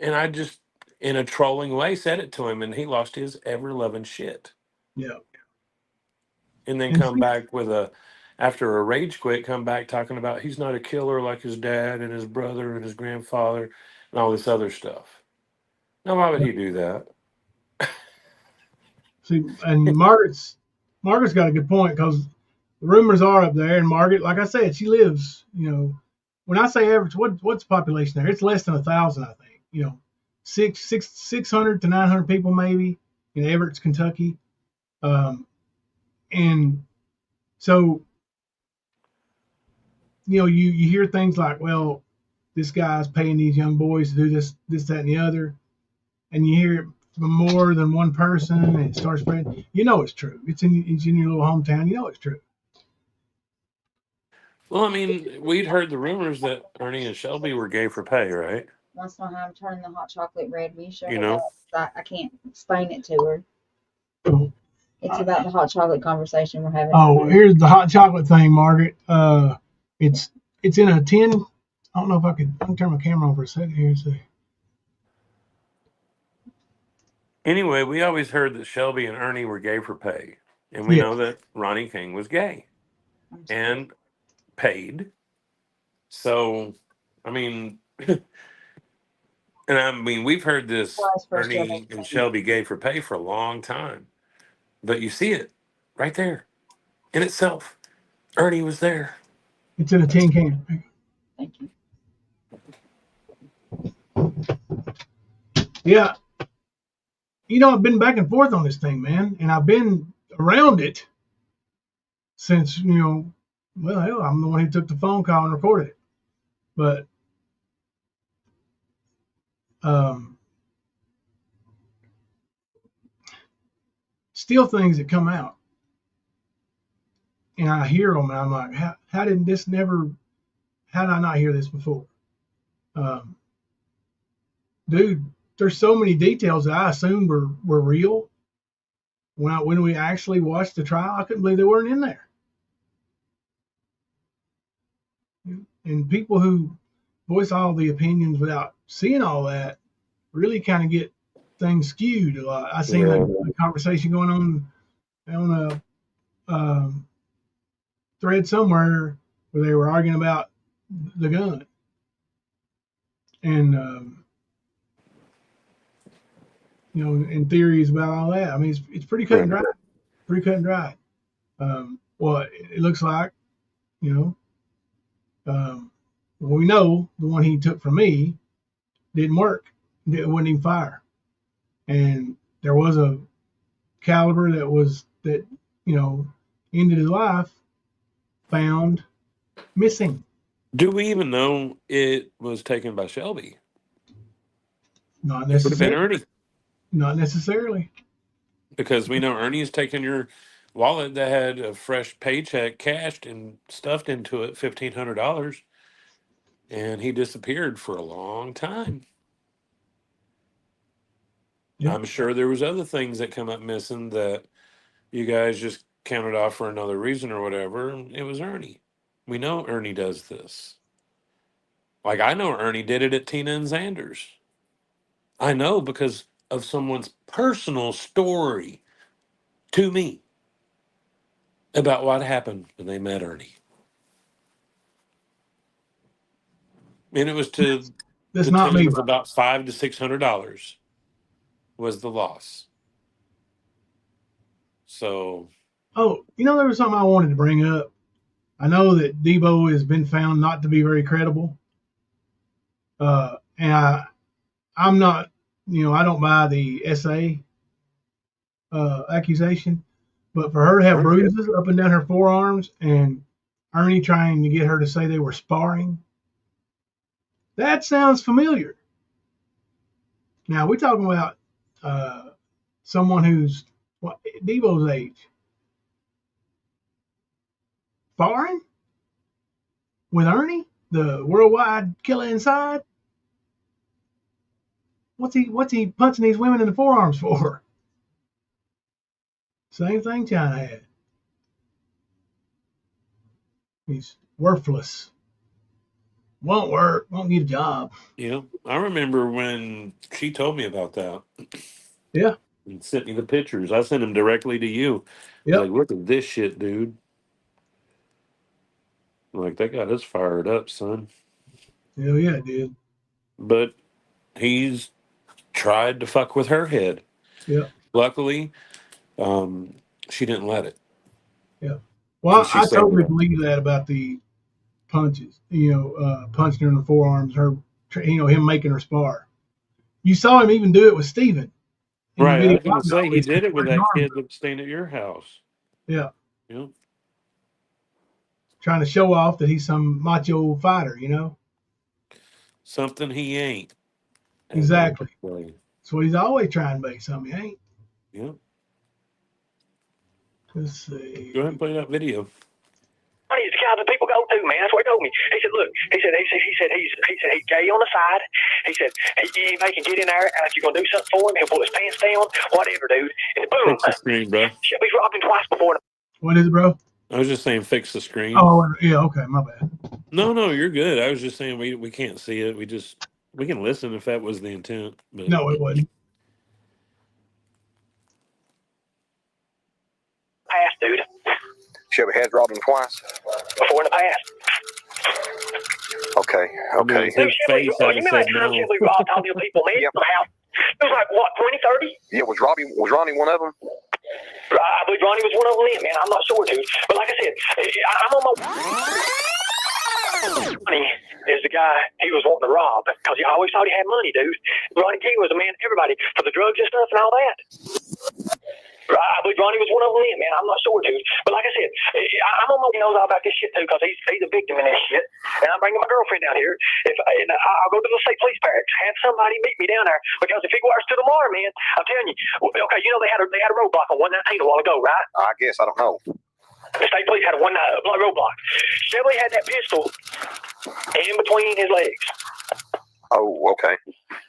and I just, in a trolling way, said it to him, and he lost his ever loving shit. Yeah. And then And come see, back with after a rage quit, come back talking about he's not a killer like his dad and his brother and his grandfather and all this other stuff. Now, why would he do that? and Margaret's got a good point because the rumors are up there, and Margaret, like I said, she lives. When I say average, what's the population there? It's less than 1,000, I think. 600 to 900 people maybe in Everett, Kentucky. And so, you hear things like, well, this guy's paying these young boys to do this, that, and the other. And you hear it from more than one person, and it starts spreading. It's true. It's in your little hometown. It's true. Well, I mean, we'd heard the rumors that Ernie and Shelby were gay for pay, right? That's not how I'm turning the hot chocolate red. Will you shut You it know? up? I can't explain it to her. It's about the hot chocolate conversation we're having. Oh, here's the hot chocolate thing, Margaret. It's in a tin. I don't know if I can turn my camera on for a second here and see. Anyway, we always heard that Shelby and Ernie were gay for pay. And we know that Ronnie King was gay and paid. So, I mean, we've heard this Ernie and Shelby gay for pay for a long time. But you see it right there in itself. Ernie was there. It's in a tin can. Thank you. Yeah. I've been back and forth on this thing, man. And I've been around it since, well, hell, I'm the one who took the phone call and recorded it. But still things that come out. And I hear them, and I'm like, how did I not hear this before? Dude, there's so many details that I assumed were real. When we actually watched the trial, I couldn't believe they weren't in there. And people who voice all the opinions without seeing all that really kind of get things skewed a lot. I seen a conversation going on a thread somewhere where they were arguing about the gun. And and theories about all that. I mean, it's pretty cut and dry. Pretty cut and dry. Well, it looks like, we know the one he took from me didn't work. It wouldn't even fire. And there was a caliber that ended his life found missing. Do we even know it was taken by Shelby? Not It would have been necessarily. Ernie. Not necessarily. Because we know Ernie's taken your wallet that had a fresh paycheck cashed and stuffed into it, $1,500, and he disappeared for a long time. Yeah. I'm sure there was other things that come up missing that you guys just counted off for another reason or whatever. It was Ernie. We know Ernie does this. Like, I know Ernie did it at Tina and Xander's. I know because of someone's personal story to me about what happened when they met Ernie. And it was to That's the not tune me. of about $500 to $600 was the loss. So, there was something I wanted to bring up. I know that Debo has been found not to be very credible. And I'm not, I don't buy the SA accusation, but for her to have bruises up and down her forearms and Ernie trying to get her to say they were sparring, that sounds familiar. Now we're talking about someone who's Debo's age. Sparring with Ernie, the worldwide killer inside. What's he punching these women in the forearms for? Same thing China had. He's worthless. Won't work. Won't get a job. I remember when she told me about that. Yeah. And sent me the pictures. I sent them directly to you. I was like, look at this shit, dude. I'm like, that got us fired up, son. Hell yeah, dude. But he's tried to fuck with her head. Yeah. Luckily, she didn't let it. Yeah. Well, I totally believe that about the punches. Punching her in the forearms, him making her spar. You saw him even do it with Steven. Right. I was going to say, he did it with that kid that was staying at your house. Yeah. Yep. Trying to show off that he's some macho fighter, you know? Something he ain't. Exactly. That's what he's always trying to be, something he ain't. Yep. Let's see. Go ahead and play that video. He's the guy that people go to, man. That's what he told me. He said, look, he said he's gay on the side. He said anybody can get in there, and if you're gonna do something for him, he'll pull his pants down, whatever, dude. And boom, Fix the screen, bro. Shelby's robbed him twice before. What is it, bro? I was just saying, fix the screen. Oh, yeah, okay, my bad. No, you're good. I was just saying we can't see it. We can listen if that was the intent. But No, it wasn't. Past, dude. Shelby has robbed him twice. Before in the past. Okay. Dude, Shelby, you remember that time Shelby robbed all your people, man? Yep. It was like, what, 20, 30? Yeah, was Ronnie one of them? I believe Ronnie was one of them then, man. I'm not sure, dude. But like I said, I'm on my... Ronnie is the guy he was wanting to rob because he always thought he had money, dude. Ronnie King was a man, everybody, for the drugs and stuff and all that. I believe Ronnie was one of them then, man. I'm not sure, dude. But like I said, I'm on my knows all about this shit, too, because he's a victim in this shit. And I'm bringing my girlfriend down here. I'll go to the state police barracks, have somebody meet me down there. Because if he works till tomorrow, man, I'm telling you, okay, you know they had a roadblock on 119 a while ago, right? I guess. I don't know. The state police had a roadblock. Shelby had that pistol in between his legs. Oh, okay.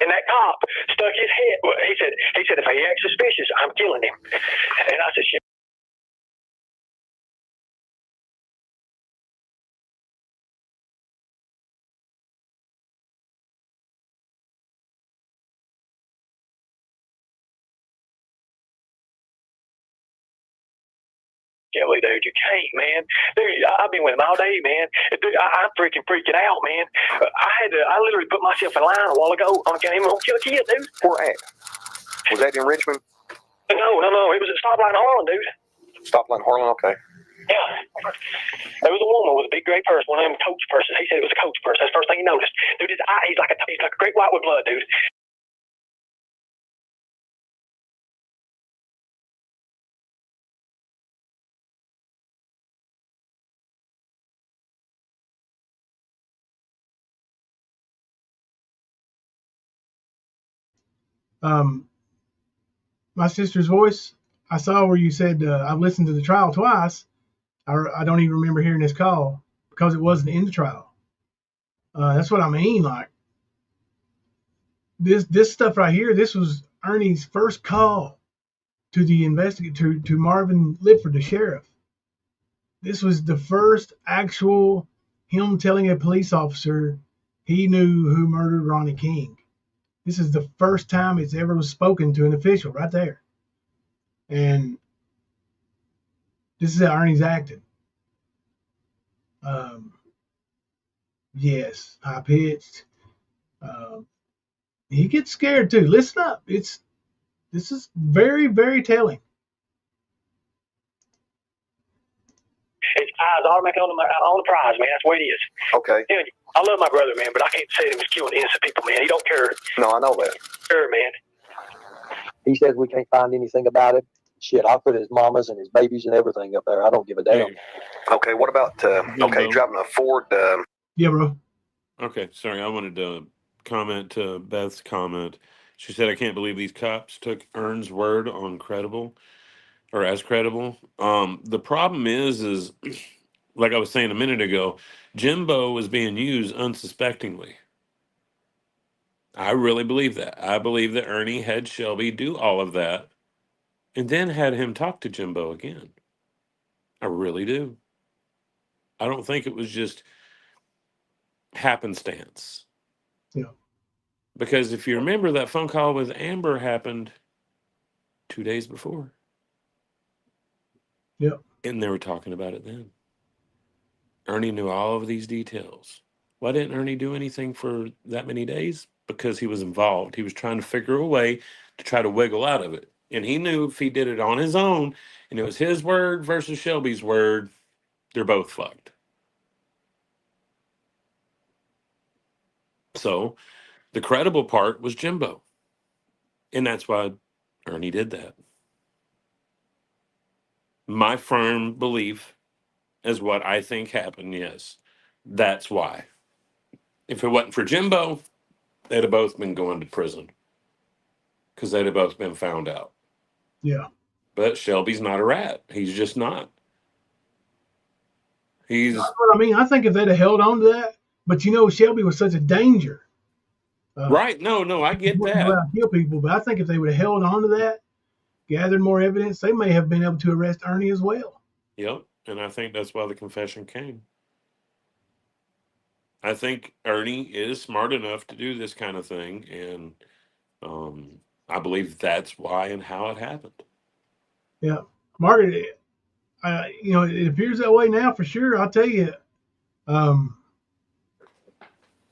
And that cop stuck his head. He said, if he acts suspicious, I'm killing him. And I said, shit. Shelby, dude, you can't, man. Dude, I've been with him all day, man. Dude, I'm freaking out, man. I literally put myself in line a while ago on him on kill a kid, dude. Where at? Was that in Richmond? No. It was at Stoplight Harlan, dude. Stoplight Harlan, okay. Yeah. There was a woman with a big gray purse, one of them coach purses. He said it was a coach purse. That's the first thing he noticed. Dude, his eye, he's like a great white with blood, dude. My sister's voice, I saw where you said I've listened to the trial twice. I don't even remember hearing this call because it wasn't in the trial. That's what I mean. Like this stuff right here, this was Ernie's first call to the investigator, to Marvin Lipford, the sheriff. This was the first actual him telling a police officer he knew who murdered Ronnie King. This is the first time it's ever was spoken to an official right there. And this is how Ernie's acted. Yes, high pitched. He gets scared too. Listen up. This is very, very telling. His eyes automatically on the prize, man. That's what it is. Okay. You know, I love my brother, man, but I can't say that he was killing innocent people, man. He don't care. No, I know that. Sure, man. He says we can't find anything about it. Shit, I'll put his mamas and his babies and everything up there. I don't give a damn. Okay, what about, driving a Ford? Yeah, bro. Okay, sorry. I wanted to comment to Beth's comment. She said, I can't believe these cops took Ern's word on credible or as credible. The problem is like I was saying a minute ago, Jimbo was being used unsuspectingly. I really believe that. I believe that Ernie had Shelby do all of that and then had him talk to Jimbo again. I really do. I don't think it was just happenstance. Yeah. Because if you remember, that phone call with Amber happened 2 days before. Yep. And they were talking about it then. Ernie knew all of these details. Why didn't Ernie do anything for that many days? Because he was involved. He was trying to figure a way to try to wiggle out of it. And he knew if he did it on his own, and it was his word versus Shelby's word, they're both fucked. So the credible part was Jimbo. And that's why Ernie did that. My firm belief is what I think happened. Yes, that's why. If it wasn't for Jimbo, they'd have both been going to prison because they'd have both been found out. Yeah. But Shelby's not a rat. He's just not. He's That's what I mean. I think if they'd have held on to that, but you know, Shelby was such a danger. right. No, I He get wouldn't go that. out and kill people, but I think if they would have held on to that, gathered more evidence, they may have been able to arrest Ernie as well. Yep. And I think that's why the confession came. I think Ernie is smart enough to do this kind of thing, and I believe that's why and how it happened. Yeah, Margaret, you know, it appears that way now for sure. I'll tell you,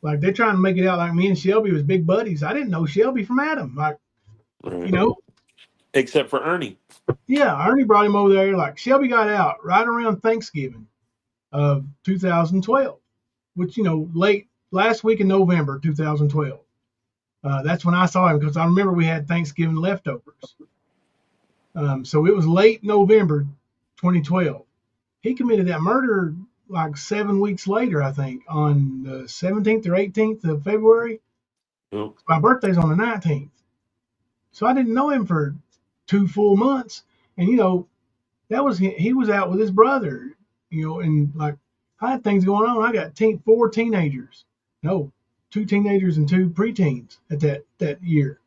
like they're trying to make it out like me and Shelby was big buddies. I didn't know Shelby from Adam. Like, Right. you know, except for Ernie. Yeah, Ernie brought him over there. Like Shelby got out right around Thanksgiving of 2012, which, you know, late last week in November 2012. That's when I saw him because I remember we had Thanksgiving leftovers. So it was late November 2012. He committed that murder like 7 weeks later, I think, on the 17th or 18th of February. Yep. My birthday's on the 19th. So I didn't know him for 2 full months. And, you know, that was he was out with his brother, you know, and like I had things going on. I got 4 teenagers. No, 2 teenagers and 2 preteens at that year.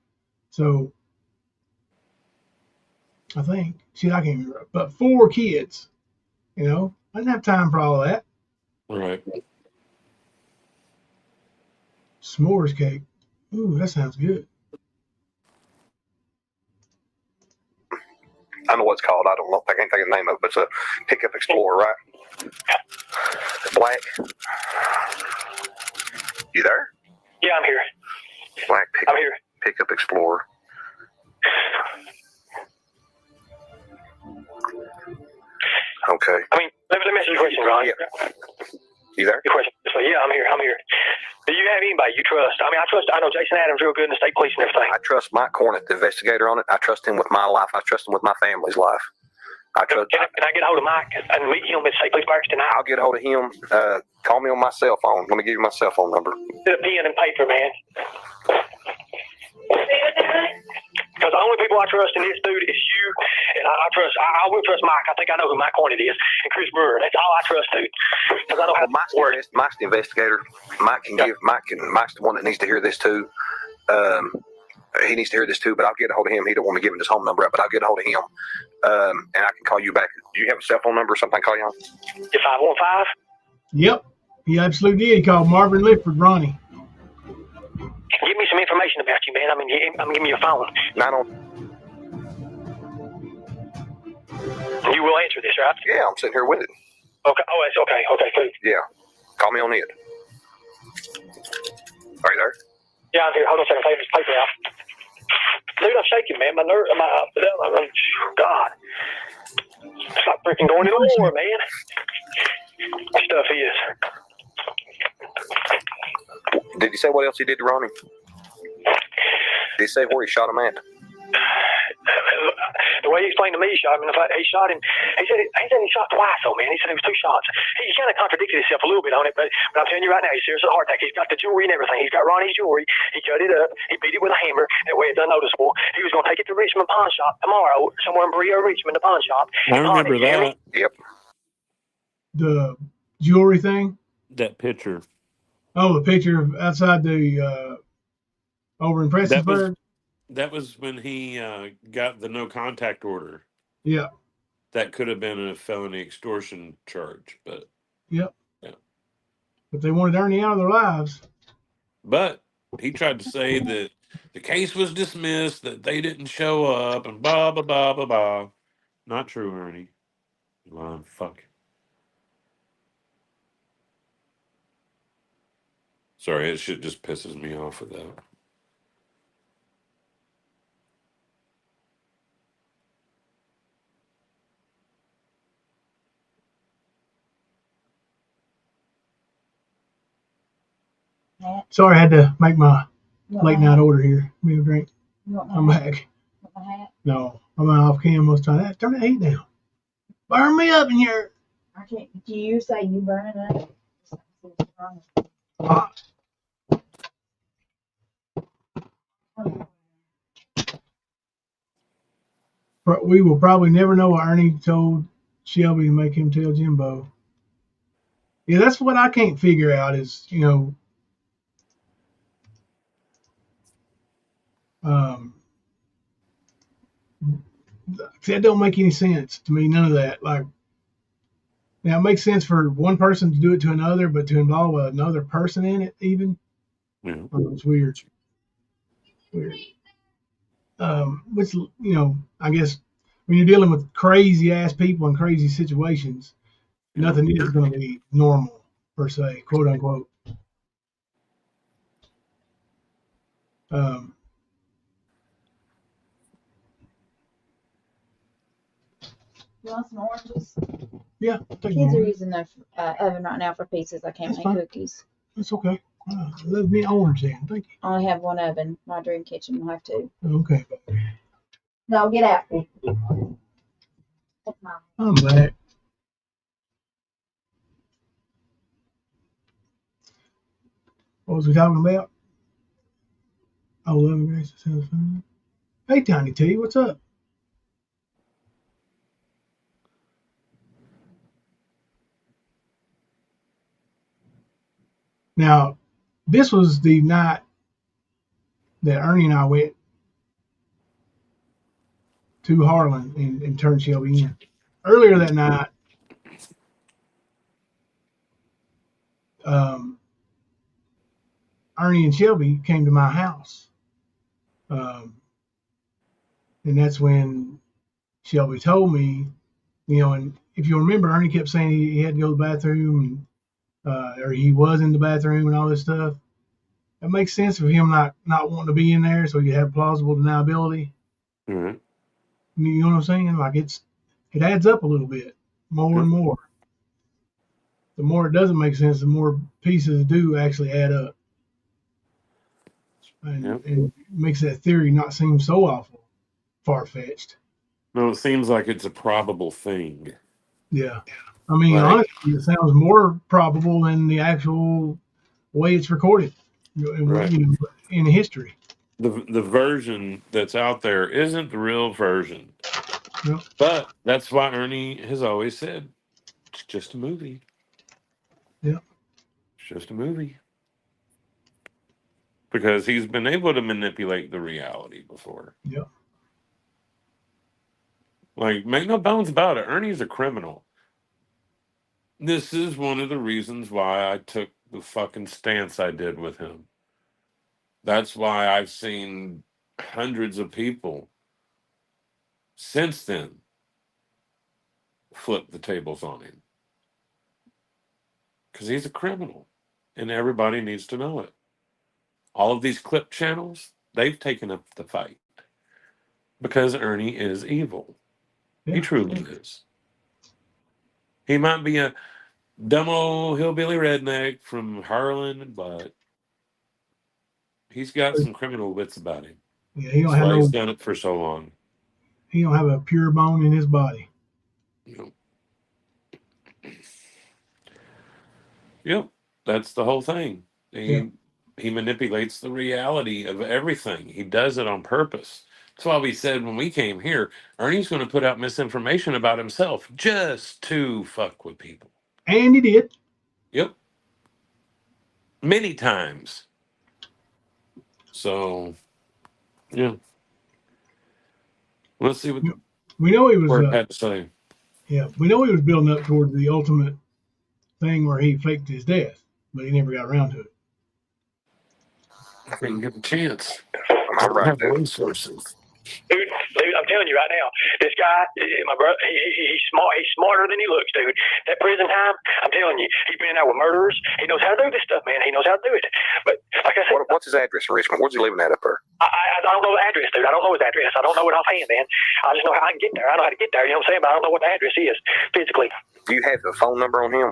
So I think, shit, I can't remember, but 4 kids, you know, I didn't have time for all of that. Right. S'mores cake. Ooh, that sounds good. I know what it's called. I don't know. I can't think of the name of it, but it's a pickup Explorer, right? Black. You there? Yeah, I'm here. Black I'm here. Pickup Explorer. Okay. I mean, let me ask you a question, Ron. Yeah. You there? Your question. So, yeah, I'm here. Do you have anybody you trust? I mean, I know Jason Adams real good in the state police and everything. I trust Mike Cornett, the investigator on it. I trust him with my life. I trust him with my family's life. Can I get a hold of Mike and meet him at state police barracks tonight? I'll get a hold of him. Call me on my cell phone. Let me give you my cell phone number. Get a pen and paper, man. Because the only people I trust in this dude is you, and I will trust Mike. I think I know who Mike Cornett is, and Chris Brewer. That's all I trust, dude. Because I know how Mike's the investigator. Mike's the one that needs to hear this too. He needs to hear this too, but I'll get a hold of him. He don't want me giving his home number up, but I'll get a hold of him, and I can call you back. Do you have a cell phone number or something I can call you on? 515? Yep, he absolutely did. He called Marvin Lifford, Ronnie. Give me some information about you, man. I mean, I'm giving you a phone. You will answer this, right? Yeah, I'm sitting here with it. Okay. Oh, that's okay. Okay, cool. Yeah. Call me on it. Are you there? Yeah, I'm here. Hold on a second. Take this paper out. Dude, I'm shaking, man. My nerve, God. It's like freaking going to war, man. This stuff is. Did he say what else he did to Ronnie? Did he say where he shot him at? The way he explained to me, he shot him. He shot him. He said he shot twice, though, man. He said it was 2 shots. He kind of contradicted himself a little bit on it, but I'm telling you right now, he's serious with a heart attack. He's got the jewelry and everything. He's got Ronnie's jewelry. He cut it up. He beat it with a hammer. That way it's unnoticeable. He was going to take it to Richmond Pawn Shop tomorrow, somewhere in Brio, Richmond, the pawn shop. I remember that. Yep. The jewelry thing? That picture. Oh, the picture outside the over in Prestonsburg? That was when he got the no contact order. Yeah. That could have been a felony extortion charge, but Yep. Yeah. But they wanted Ernie out of their lives. But he tried to say that the case was dismissed, that they didn't show up, and blah blah blah blah blah. Not true, Ernie. Fuck. Sorry, that shit just pisses me off with that. Sorry, I had to make my late night order here. Give me a drink. I'm back. No, I'm off cam most of the time. Turn the heat down. Burn me up in here. I can't. Do you say you burning up? We will probably never know what Ernie told Shelby to make him tell Jimbo. Yeah, that's what I can't figure out is, that don't make any sense to me. None of that. Like, now it makes sense for one person to do it to another, but to involve another person in it, even, it's weird. Weird. Which, I guess when you're dealing with crazy ass people in crazy situations, nothing is going to be normal per se, quote unquote. You want some oranges? Yeah. Kids are using the oven right now for pizzas. I can't make cookies. That's okay. Let me orange then. Thank you. I only have one oven. My dream kitchen will have two. Okay. No, get out. I'm back. What was we talking about? Oh, loving grace sounds fun. Hey, Tiny T, what's up? Now, this was the night that Ernie and I went to Harlan and turned Shelby in. Earlier that night, Ernie and Shelby came to my house. And that's when Shelby told me, and if you remember, Ernie kept saying he had to go to the bathroom, or he was in the bathroom and all this stuff. It makes sense for him not wanting to be in there, so you have plausible deniability. Mm-hmm. You know what I'm saying? Like it adds up a little bit, more and more. The more it doesn't make sense, the more pieces do actually add up, and it makes that theory not seem so awful far-fetched. No, it seems like it's a probable thing. Yeah. I mean, honestly, it sounds more probable than the actual way it's recorded, in history. The version that's out there isn't the real version. Yep. But that's why Ernie has always said, it's just a movie. Yeah. It's just a movie. Because he's been able to manipulate the reality before. Yeah. Like, make no bones about it. Ernie's a criminal. This is one of the reasons why I took the fucking stance I did with him. That's why I've seen hundreds of people since then flip the tables on him. Because he's a criminal. And everybody needs to know it. All of these clip channels, they've taken up the fight. Because Ernie is evil. Yeah. He truly is. He might be a dumb old hillbilly redneck from Harlan, but he's got some criminal wits about him. Yeah, he don't That's have why he's done it for so long. He don't have a pure bone in his body. Yep, that's the whole thing. He manipulates the reality of everything. He does it on purpose. That's why we said when we came here, Ernie's going to put out misinformation about himself just to fuck with people. And he did. Yep. Many times. So, yeah. Let's see what we know he was had to say. Yeah, we know he was building up towards the ultimate thing where he faked his death, but he never got around to it. I didn't get a chance. I'm right, have resources. Dude, I'm telling you right now, this guy, my brother, he's smart. He's smarter than he looks, dude. That prison time, I'm telling you, he's been out with murderers. He knows how to do this stuff, man. He knows how to do it. But like I said, what's his address in Richmond? Where's he living at up there? I don't know the address, dude. I don't know his address. I don't know it offhand, man. I just know how I can get there. I know how to get there. You know what I'm saying? But I don't know what the address is physically. Do you have the phone number on him?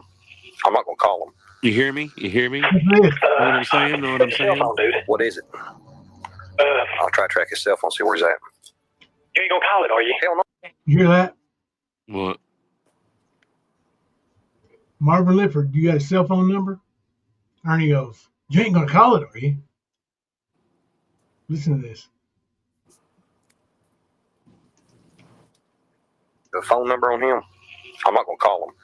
I'm not gonna call him. You hear me? You hear me? Know what I'm saying? Know what I'm saying? Cell phone, dude. What is it? I'll try to track his cell phone, see where he's at. You ain't gonna call it, are you? Hell no. You hear that? What? Marvin Lifford, you got a cell phone number? Ernie goes, you ain't going to call it, are you? Listen to this. The phone number on him? I'm not going to call him.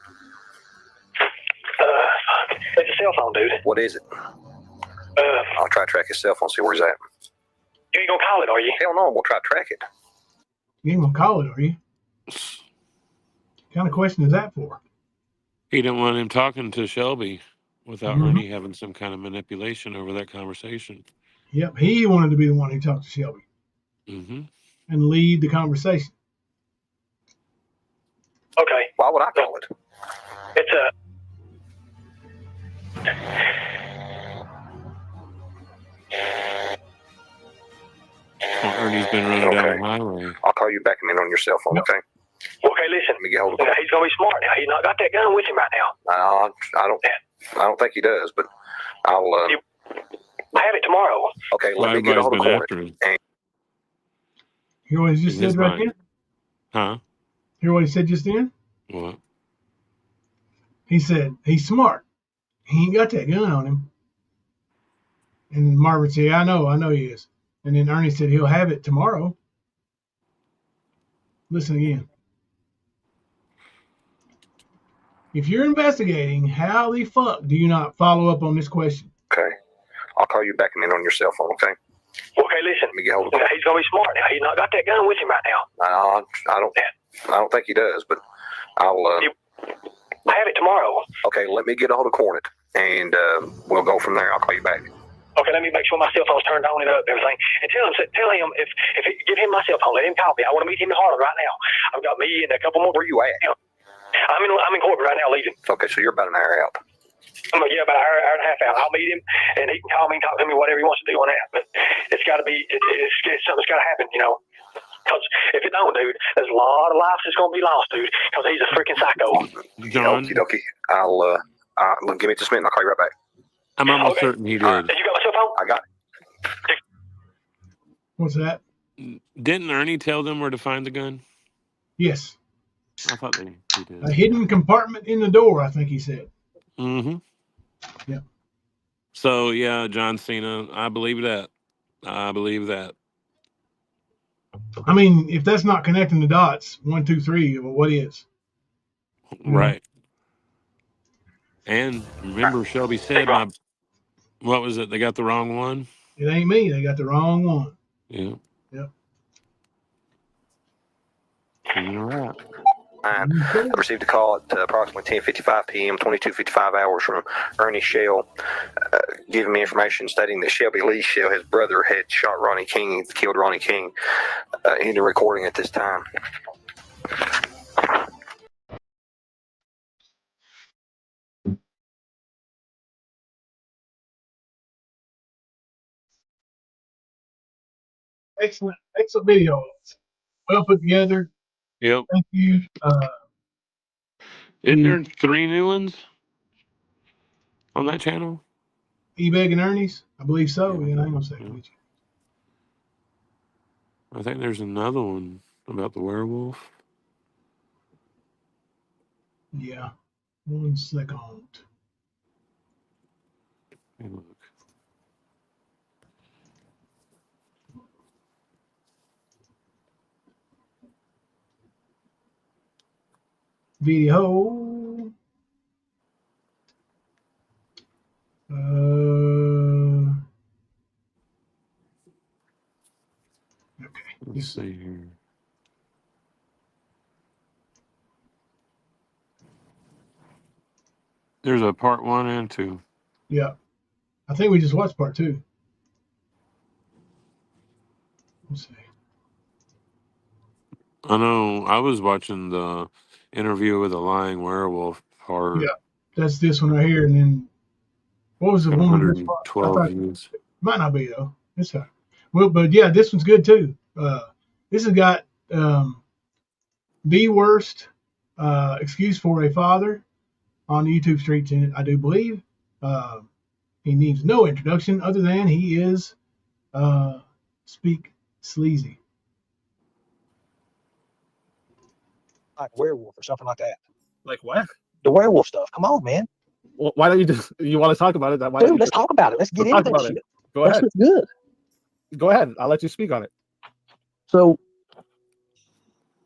It's a cell phone, dude. What is it? I'll try to track his cell phone, see where he's at. You ain't going to call it, are you? Hell no, I'm going to try to track it. You ain't going to call it, are you? What kind of question is that for? He didn't want him talking to Shelby without Ernie having some kind of manipulation over that conversation. Yep, he wanted to be the one who talked to Shelby and lead the conversation. Okay. Why would I call it? It's a... Well, Ernie's been running down the highway. I'll call you back a minute on your cell phone, okay? Okay, listen. Let me get hold of him. He's going to be smart now. He's not got that gun with him right now. I don't think he does, but I'll... I have it tomorrow. Okay, let me get a hold of Cornet. Hear what he just said right then? Huh? Hear what he said just then? What? He said, he's smart. He ain't got that gun on him. And Marvin said, I know he is. And then Ernie said, he'll have it tomorrow. Listen again. If you're investigating, how the fuck do you not follow up on this question? Okay. I'll call you back a minute on your cell phone, okay? Okay, listen. Let me get hold of him. He's going to be smart now. He's not got that gun with him right now. I don't think he does, but I'll... I have it tomorrow. Okay, let me get a hold of Cornet, and we'll go from there. I'll call you back. Okay, let me make sure my cell phone's turned on and up and everything. And tell him if give him my cell phone, let him call me. I want to meet him in Harlan right now. I've got me and a couple more. Where you at? I'm in Corbin right now, leaving. Okay, so you're about an hour out. About an hour and a half out. I'll meet him, and he can call me and talk to me, whatever he wants to do on that. But it's got to be, it's something's got to happen, you know. Because if it don't, dude, there's a lot of lives that's going to be lost, dude, because he's a freaking psycho. John? Okie dokie. I'll give me just a minute, and I'll call you right back. I'm almost certain he did. You got my cell phone? I got it. What's that? Didn't Ernie tell them where to find the gun? Yes. I thought he did. A hidden compartment in the door, I think he said. Mm-hmm. Yeah. So, yeah, John Cena, I believe that. I believe that. I mean, if that's not connecting the dots, 1, 2, 3, well, what is? Right. And remember, Shelby said, what was it? They got the wrong one? It ain't me. They got the wrong one. Yeah. Yep. You're right. I received a call at approximately 10:55 p.m., 22:55 hours from Ernie Shell, giving me information stating that Shelby Lee Shell, his brother, had shot Ronnie King, killed Ronnie King, in the recording at this time. Excellent video. Well put together. Yep. Thank you. Isn't there 3 new ones on that channel? Ebeg and Ernie's? I believe so. Yeah, hang on a second. I think there's another one about the werewolf. Yeah. 1 second. Hey, look. Video. Okay. Let's see here. There's a part 1 and 2. Yeah. I think we just watched part 2. Let's see. I know I was watching the interview with the lying werewolf part. Yeah. That's this one right here. And then what was the one? 112 views. Might not be though. It's all right. Well, but yeah, this one's good too. This has got the worst excuse for a father on the YouTube streets in it, I do believe. He needs no introduction other than he is speak sleazy. Like werewolf or something like that. Like what? The werewolf stuff. Come on, man. Well, why don't you just? You want to talk about it? Why Dude, let's talk about it. Let's get into that shit. Go ahead. That's good. Go ahead. I'll let you speak on it. So,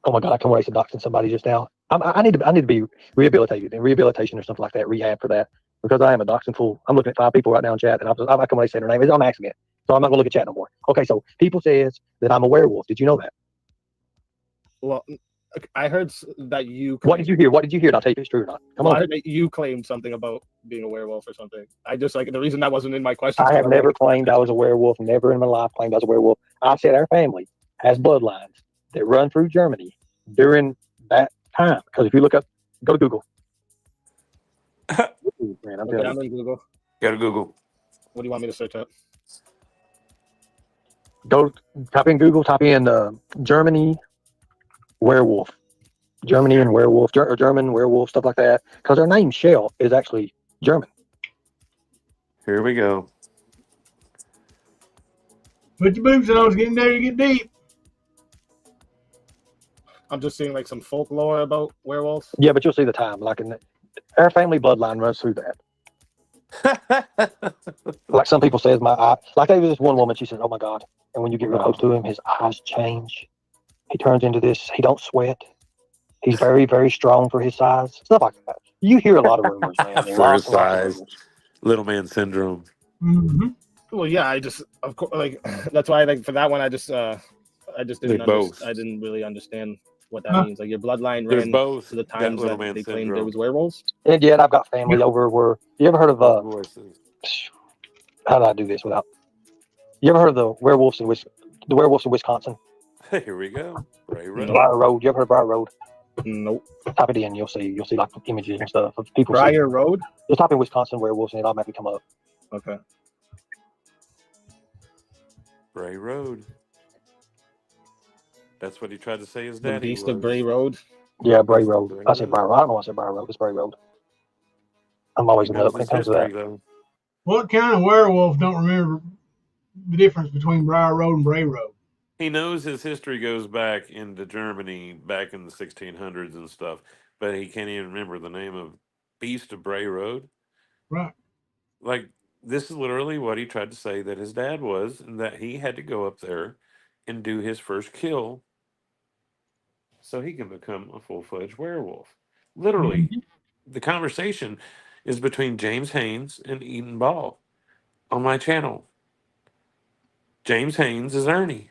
oh my God, I can't wait to doxing somebody just now. I need to be rehabilitated in rehabilitation or something like that, rehab for that, because I am a doxing fool. I'm looking at 5 people right now in chat, and I come when they say their name. It's on accident, so I'm not gonna look at chat no more. Okay, so people says that I'm a werewolf. Did you know that? Well, I heard that you. What did you hear? What did you hear? And I'll tell you if it's true or not. Come on. I heard that you claimed something about being a werewolf or something. I just the reason that wasn't in my question. I have never claimed I was a werewolf. Never in my life claimed I was a werewolf. I said our family has bloodlines that run through Germany during that time. Because if you look up, go to Google. Man, I'm in Google. Go to Google. What do you want me to search up? Go type in Google. Type in Germany werewolf. Germany and werewolf, or German werewolf, stuff like that. Because our name Shell is actually German. Here we go. Put your boots on. It's getting there to get deep. I'm just seeing like some folklore about werewolves. Yeah, but you'll see the time. Like our family bloodline runs through that. Like some people says, like there was this one woman. She says, "Oh my God!" And when you get real close to him, his eyes change. He turns into this. He don't sweat. He's very, very strong for his size. Stuff like that. You hear a lot of rumors, man. For his size, little man syndrome. Mm-hmm. Well, yeah, of course, like that's why, like for that one, I just didn't. I didn't really understand what that means. Like your bloodline ran to the times that they claimed there was werewolves. And yet, I've got family over where. You ever heard of how do I do this without? You ever heard of the werewolves in Wisconsin? Here we go. Briar Road. You ever heard of Briar Road? Nope. Type it in. You'll see like images and stuff of people. Briar Road. Just type in Wisconsin werewolves and it automatically come up. Okay. Bray Road. That's what he tried to say his daddy. The Beast of Bray Road. Yeah, Bray Road. I said Briar Road. I don't know why I said Briar Road. It's Bray Road. I'm always in love when it comes to that. What kind of werewolf don't remember the difference between Briar Road and Bray Road? He knows his history goes back into Germany back in the 1600s and stuff, but he can't even remember the name of Beast of Bray Road. Right. Like, this is literally what he tried to say that his dad was, and that he had to go up there and do his first kill so he can become a full-fledged werewolf. Literally, the conversation is between James Haynes and Eden Ball on my channel. James Haynes is Ernie.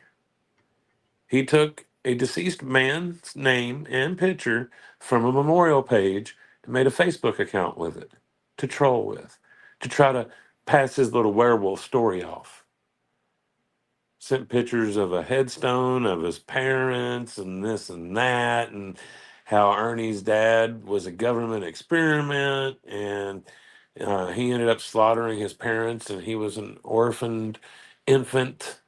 He took a deceased man's name and picture from a memorial page and made a Facebook account with it to troll with, to try to pass his little werewolf story off. Sent pictures of a headstone of his parents and this and that, and how Ernie's dad was a government experiment, and he ended up slaughtering his parents, and he was an orphaned infant,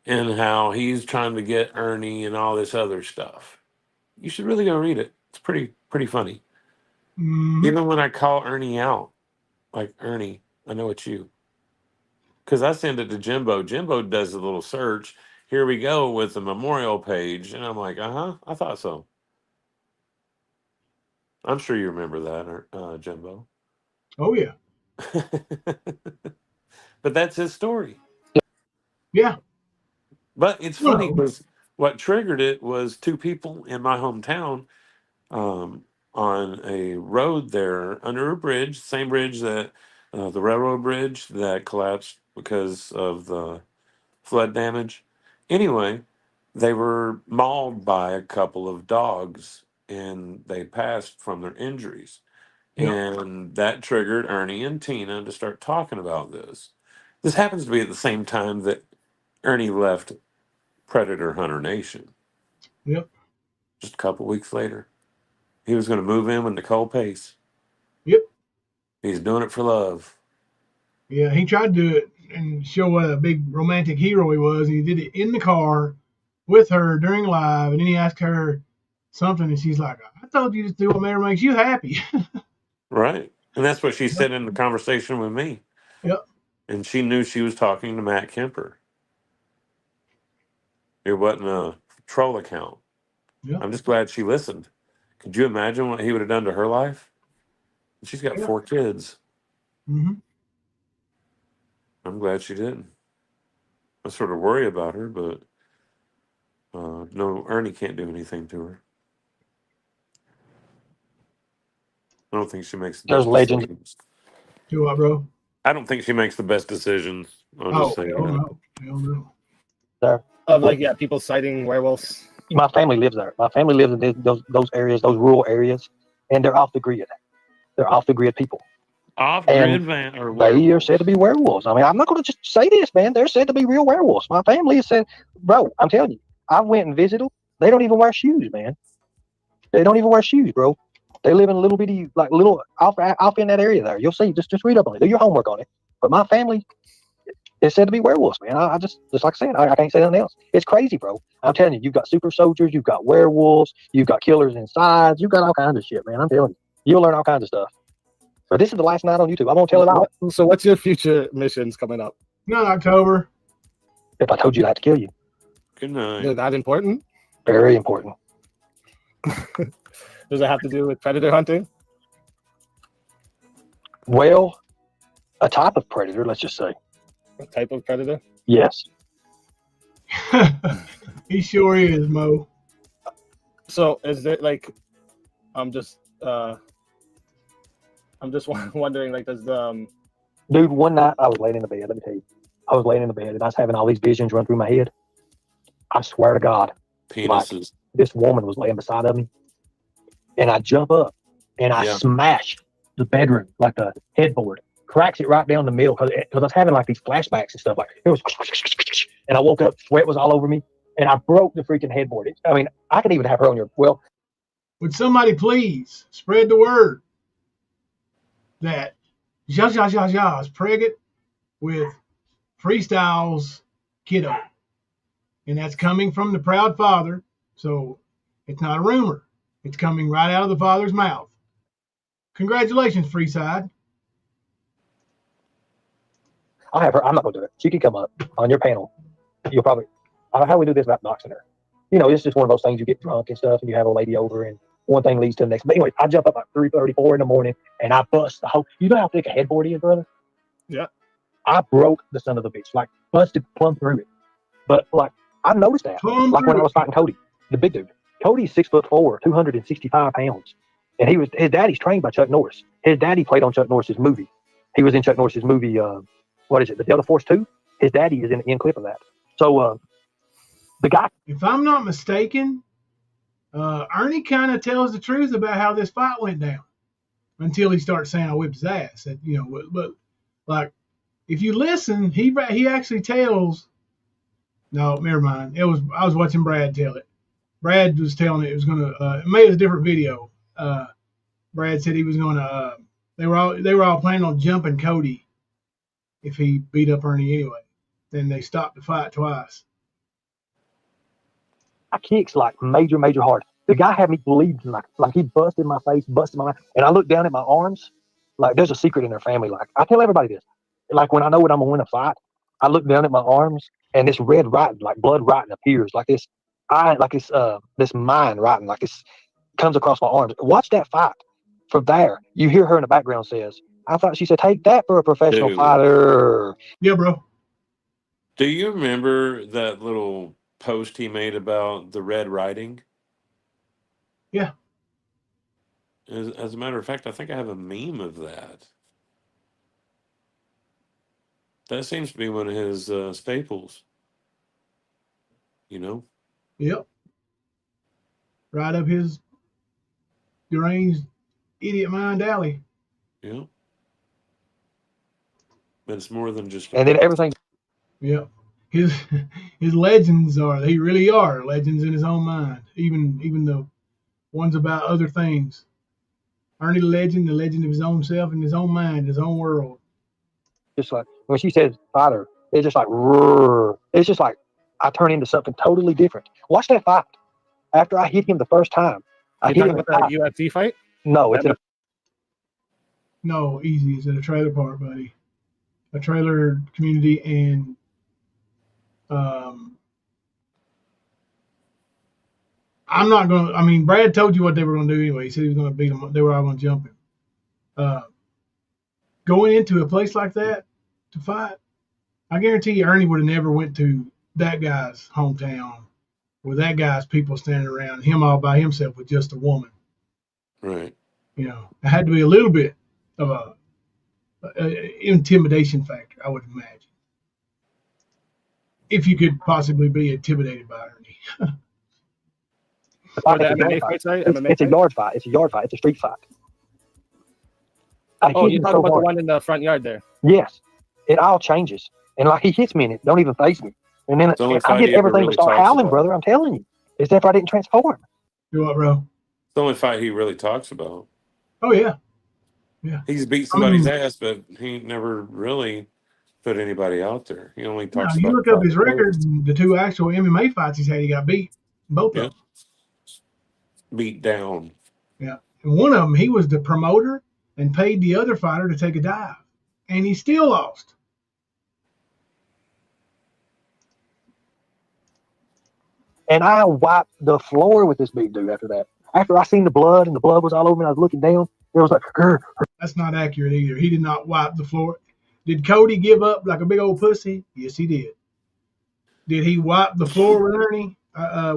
and how he's trying to get Ernie and all this other stuff. You should really go read it. It's pretty funny. Even when I call Ernie out, like, Ernie, I know it's you. Because I send it to Jimbo. Jimbo does a little search. Here we go with the memorial page. And I'm like, I thought so. I'm sure you remember that, Jimbo. Oh, yeah. But that's his story. Yeah. But it's funny because what triggered it was 2 people in my hometown on a road there under a bridge, same bridge that the railroad bridge that collapsed because of the flood damage. Anyway, they were mauled by a couple of dogs and they passed from their injuries. Yep. And that triggered Ernie and Tina to start talking about this. This happens to be at the same time that Ernie left Predator Hunter Nation. Yep. Just a couple weeks later. He was going to move in with Nicole Pace. Yep. He's doing it for love. Yeah, he tried to do it and show what a big romantic hero he was. And he did it in the car with her during live. And then he asked her something, and she's like, I told you to do whatever makes you happy. Right. And that's what she said in the conversation with me. Yep. And she knew she was talking to Matt Kemper. It wasn't a troll account. Yep. I'm just glad she listened. Could you imagine what he would have done to her life? She's got 4 kids. Mm-hmm. I'm glad she didn't. I sort of worry about her, but no, Ernie can't do anything to her. I don't think she makes the There's best legends. decisions. Do what, bro? I don't think she makes the best decisions. I'll just say hell that. no. Hell no. There. Of like, yeah, people citing werewolves. My family lives there. My family lives in those areas, those rural areas, and they're off the grid. They're off the grid people. Off-grid van or they are werewolves? said to be werewolves. I mean, I'm not going to just say this, man. They're said to be real werewolves. My family is said, bro, I'm telling you, I went and visited them. They don't even wear shoes, man. They don't even wear shoes, bro. They live in a little bitty, like little off in that area there. You'll see. Just read up on it. Do your homework on it. But my family is said to be werewolves, man. I just like I said, I can't say nothing else. It's crazy, bro. I'm telling you, you've got super soldiers, you've got werewolves, you've got killers inside, you've got all kinds of shit, man. I'm telling you, you'll learn all kinds of stuff. But this is the last night on YouTube. I won't tell it all. So what's your future missions coming up? Not October. If I told you I had to kill you. Good night. They're that important? Very important. Does it have to do with predator hunting? Well, a type of predator, let's just say. A type of predator? Yes. He sure is, Mo. So is it like, I'm just wondering, like, does the Dude, one night I was laying in the bed. Let me tell you, I was laying in the bed and I was having all these visions run through my head. I swear to God, penises. Like, this woman was laying beside of me, and I jump up and I smash the bedroom, like the headboard, cracks it right down the middle because I was having like these flashbacks and stuff. Like it was, and I woke up, sweat was all over me, and I broke the freaking headboard. I mean, I could even have her on your Would somebody please spread the word that JaJaJa is pregnant with Freestyle's kiddo, and that's coming from the proud father. So it's not a rumor. It's coming right out of the father's mouth. Congratulations, Freeside. I'll have her. I'm not going to do it. She can come up on your panel. You'll probably, how we do this about doxing her. You know, it's just one of those things. You get drunk and stuff, and you have a lady over, and one thing leads to the next. But anyway, I jump up at 3:34 in the morning, and I bust the whole. You know how thick a headboard is, brother? Yeah. I broke the son of a bitch, like busted plumb through it. But like I noticed that, like when I was fighting Cody, the big dude. Cody's 6'4", 265 pounds, and his daddy's trained by Chuck Norris. His daddy played on Chuck Norris's movie. He was in Chuck Norris's movie. What is it? The Delta Force 2. His daddy is in the end clip of that. So the guy. If I'm not mistaken, Ernie kind of tells the truth about how this fight went down until he starts saying I whipped his ass. You know, but like if you listen, he actually tells. No, never mind. I was watching Brad tell it. Brad was telling it was gonna. It made a different video. Brad said he was gonna. They were all planning on jumping Cody if he beat up Ernie anyway. Then they stopped the fight twice. I kicks like major hard. The guy had me bleeding like he busted my face, busted my mouth. And I looked down at my arms, like there's a secret in their family. Like I tell everybody this. Like when I know when I'm gonna win a fight, I look down at my arms and this red writing, like blood writing appears, like this this mind writing, like this comes across my arms. Watch that fight. From there, you hear her in the background says, I thought she said, take that for a professional fighter. Yeah, bro. Do you remember that little post he made about the red writing? Yeah. As a matter of fact, I think I have a meme of that. That seems to be one of his staples. You know? Yep. Right up his deranged idiot mind alley. Yeah. But it's more than just. And then everything. Yep. His legends they really are legends in his own mind. Even the ones about other things. Ernie the legend of his own self in his own mind, his own world. Just like when she says fighter, it's just like it's just like I turn into something totally different. Watch that fight. After I hit him the first time, I hit him with that UFC fight. No, it's no easy. It's in a trailer park, buddy. A trailer community, and I'm not going to, I mean, Brad told you what they were going to do anyway. He said he was going to beat them. They were all going to jump him. Going into a place like that to fight, I guarantee you Ernie would have never went to that guy's hometown with that guy's people standing around, him all by himself with just a woman. Right. You know, it had to be a little bit of a intimidation factor, I would imagine. If you could possibly be intimidated by Ernie. It's a yard fight. It's a yard fight. It's a street fight. Oh, you're talking about the one in the front yard there? Yes. It all changes. And like he hits me and it don't even face me. And then I get everything to start howling, brother. I'm telling you. It's after I didn't transform. You what, bro? It's the only fight he really talks about. Oh, yeah. Yeah. He's beat somebody's ass, but he never really put anybody out there. He only talks about. You look up his record, the 2 actual MMA fights he's had, he got beat. Both of them. Beat down. Yeah. And one of them, he was the promoter and paid the other fighter to take a dive. And he still lost. And I wiped the floor with this big dude after that. After I seen the blood and the blood was all over me, I was looking down. It was like, That's not accurate either. He did not wipe the floor. Did Cody give up like a big old pussy? Yes, he did. Did he wipe the floor with Ernie,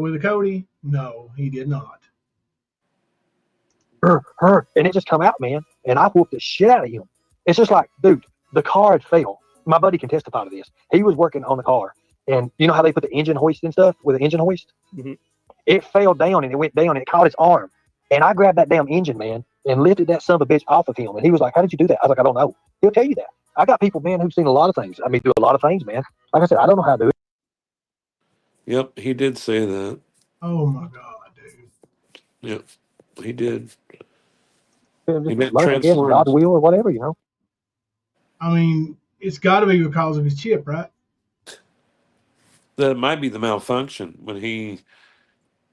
with Cody? No, he did not. And it just come out, man. And I whooped the shit out of him. It's just like, dude, the car had failed. My buddy can testify to this. He was working on the car. And you know how they put the engine hoist and stuff with the engine hoist? Mm-hmm. It fell down and it went down and it caught his arm. And I grabbed that damn engine, man, and lifted that son of a bitch off of him. And he was like, how did you do that? I was like, I don't know. He'll tell you that. I got people, man, who've seen a lot of things. I mean, do a lot of things, man. Like I said, I don't know how to do it. Yep, he did say that. Oh, my God, dude. Yep, he did. He meant God's will or whatever, you know. I mean, it's got to be because of his chip, right? That might be the malfunction when he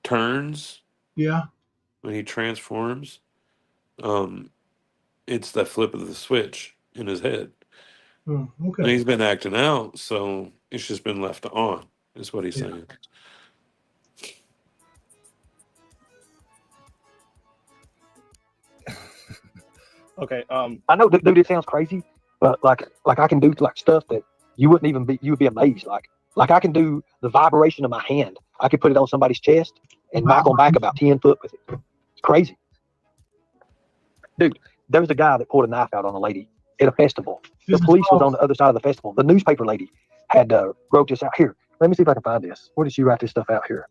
turns. Yeah. When he transforms, it's that flip of the switch in his head. Oh, okay. And he's been acting out, so it's just been left on, is what he's saying. Okay. I know, dude, it sounds crazy, but like I can do like stuff that you would be amazed. Like I can do the vibration of my hand. I could put it on somebody's chest and knock them back about 10 foot with it. It's crazy. Dude, there was a guy that pulled a knife out on a lady at a festival. The police was on the other side of the festival. The newspaper lady had wrote this out here. Let me see if I can find this. Where did she write this stuff out here?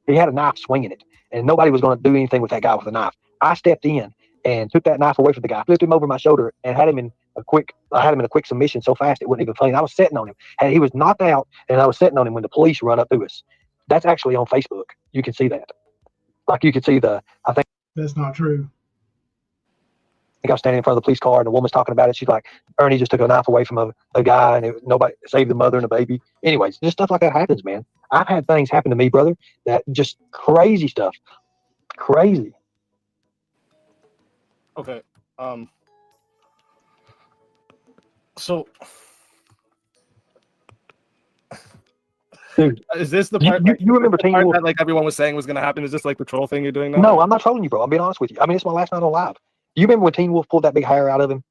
He had a knife swinging it, and nobody was going to do anything with that guy with a knife. I stepped in and took that knife away from the guy, flipped him over my shoulder, and had him in a quick submission so fast it wasn't even funny. I was sitting on him, and he was knocked out, and I was sitting on him when the police run up to us. That's actually on Facebook. You can see that. Like you can see I think that's not true. I was standing in front of the police car and the woman's talking about it. She's like, Ernie just took a knife away from a guy and nobody saved the mother and the baby. Anyways, just stuff like that happens, man. I've had things happen to me, brother, that just crazy stuff. Crazy. Okay. So, dude, is this the part you remember Teen Wolf that like everyone was saying was going to happen? Is this like the troll thing you're doing now? No, I'm not trolling you, bro. I'm being honest with you. I mean, it's my last night on live. You remember when Teen Wolf pulled that big hair out of him?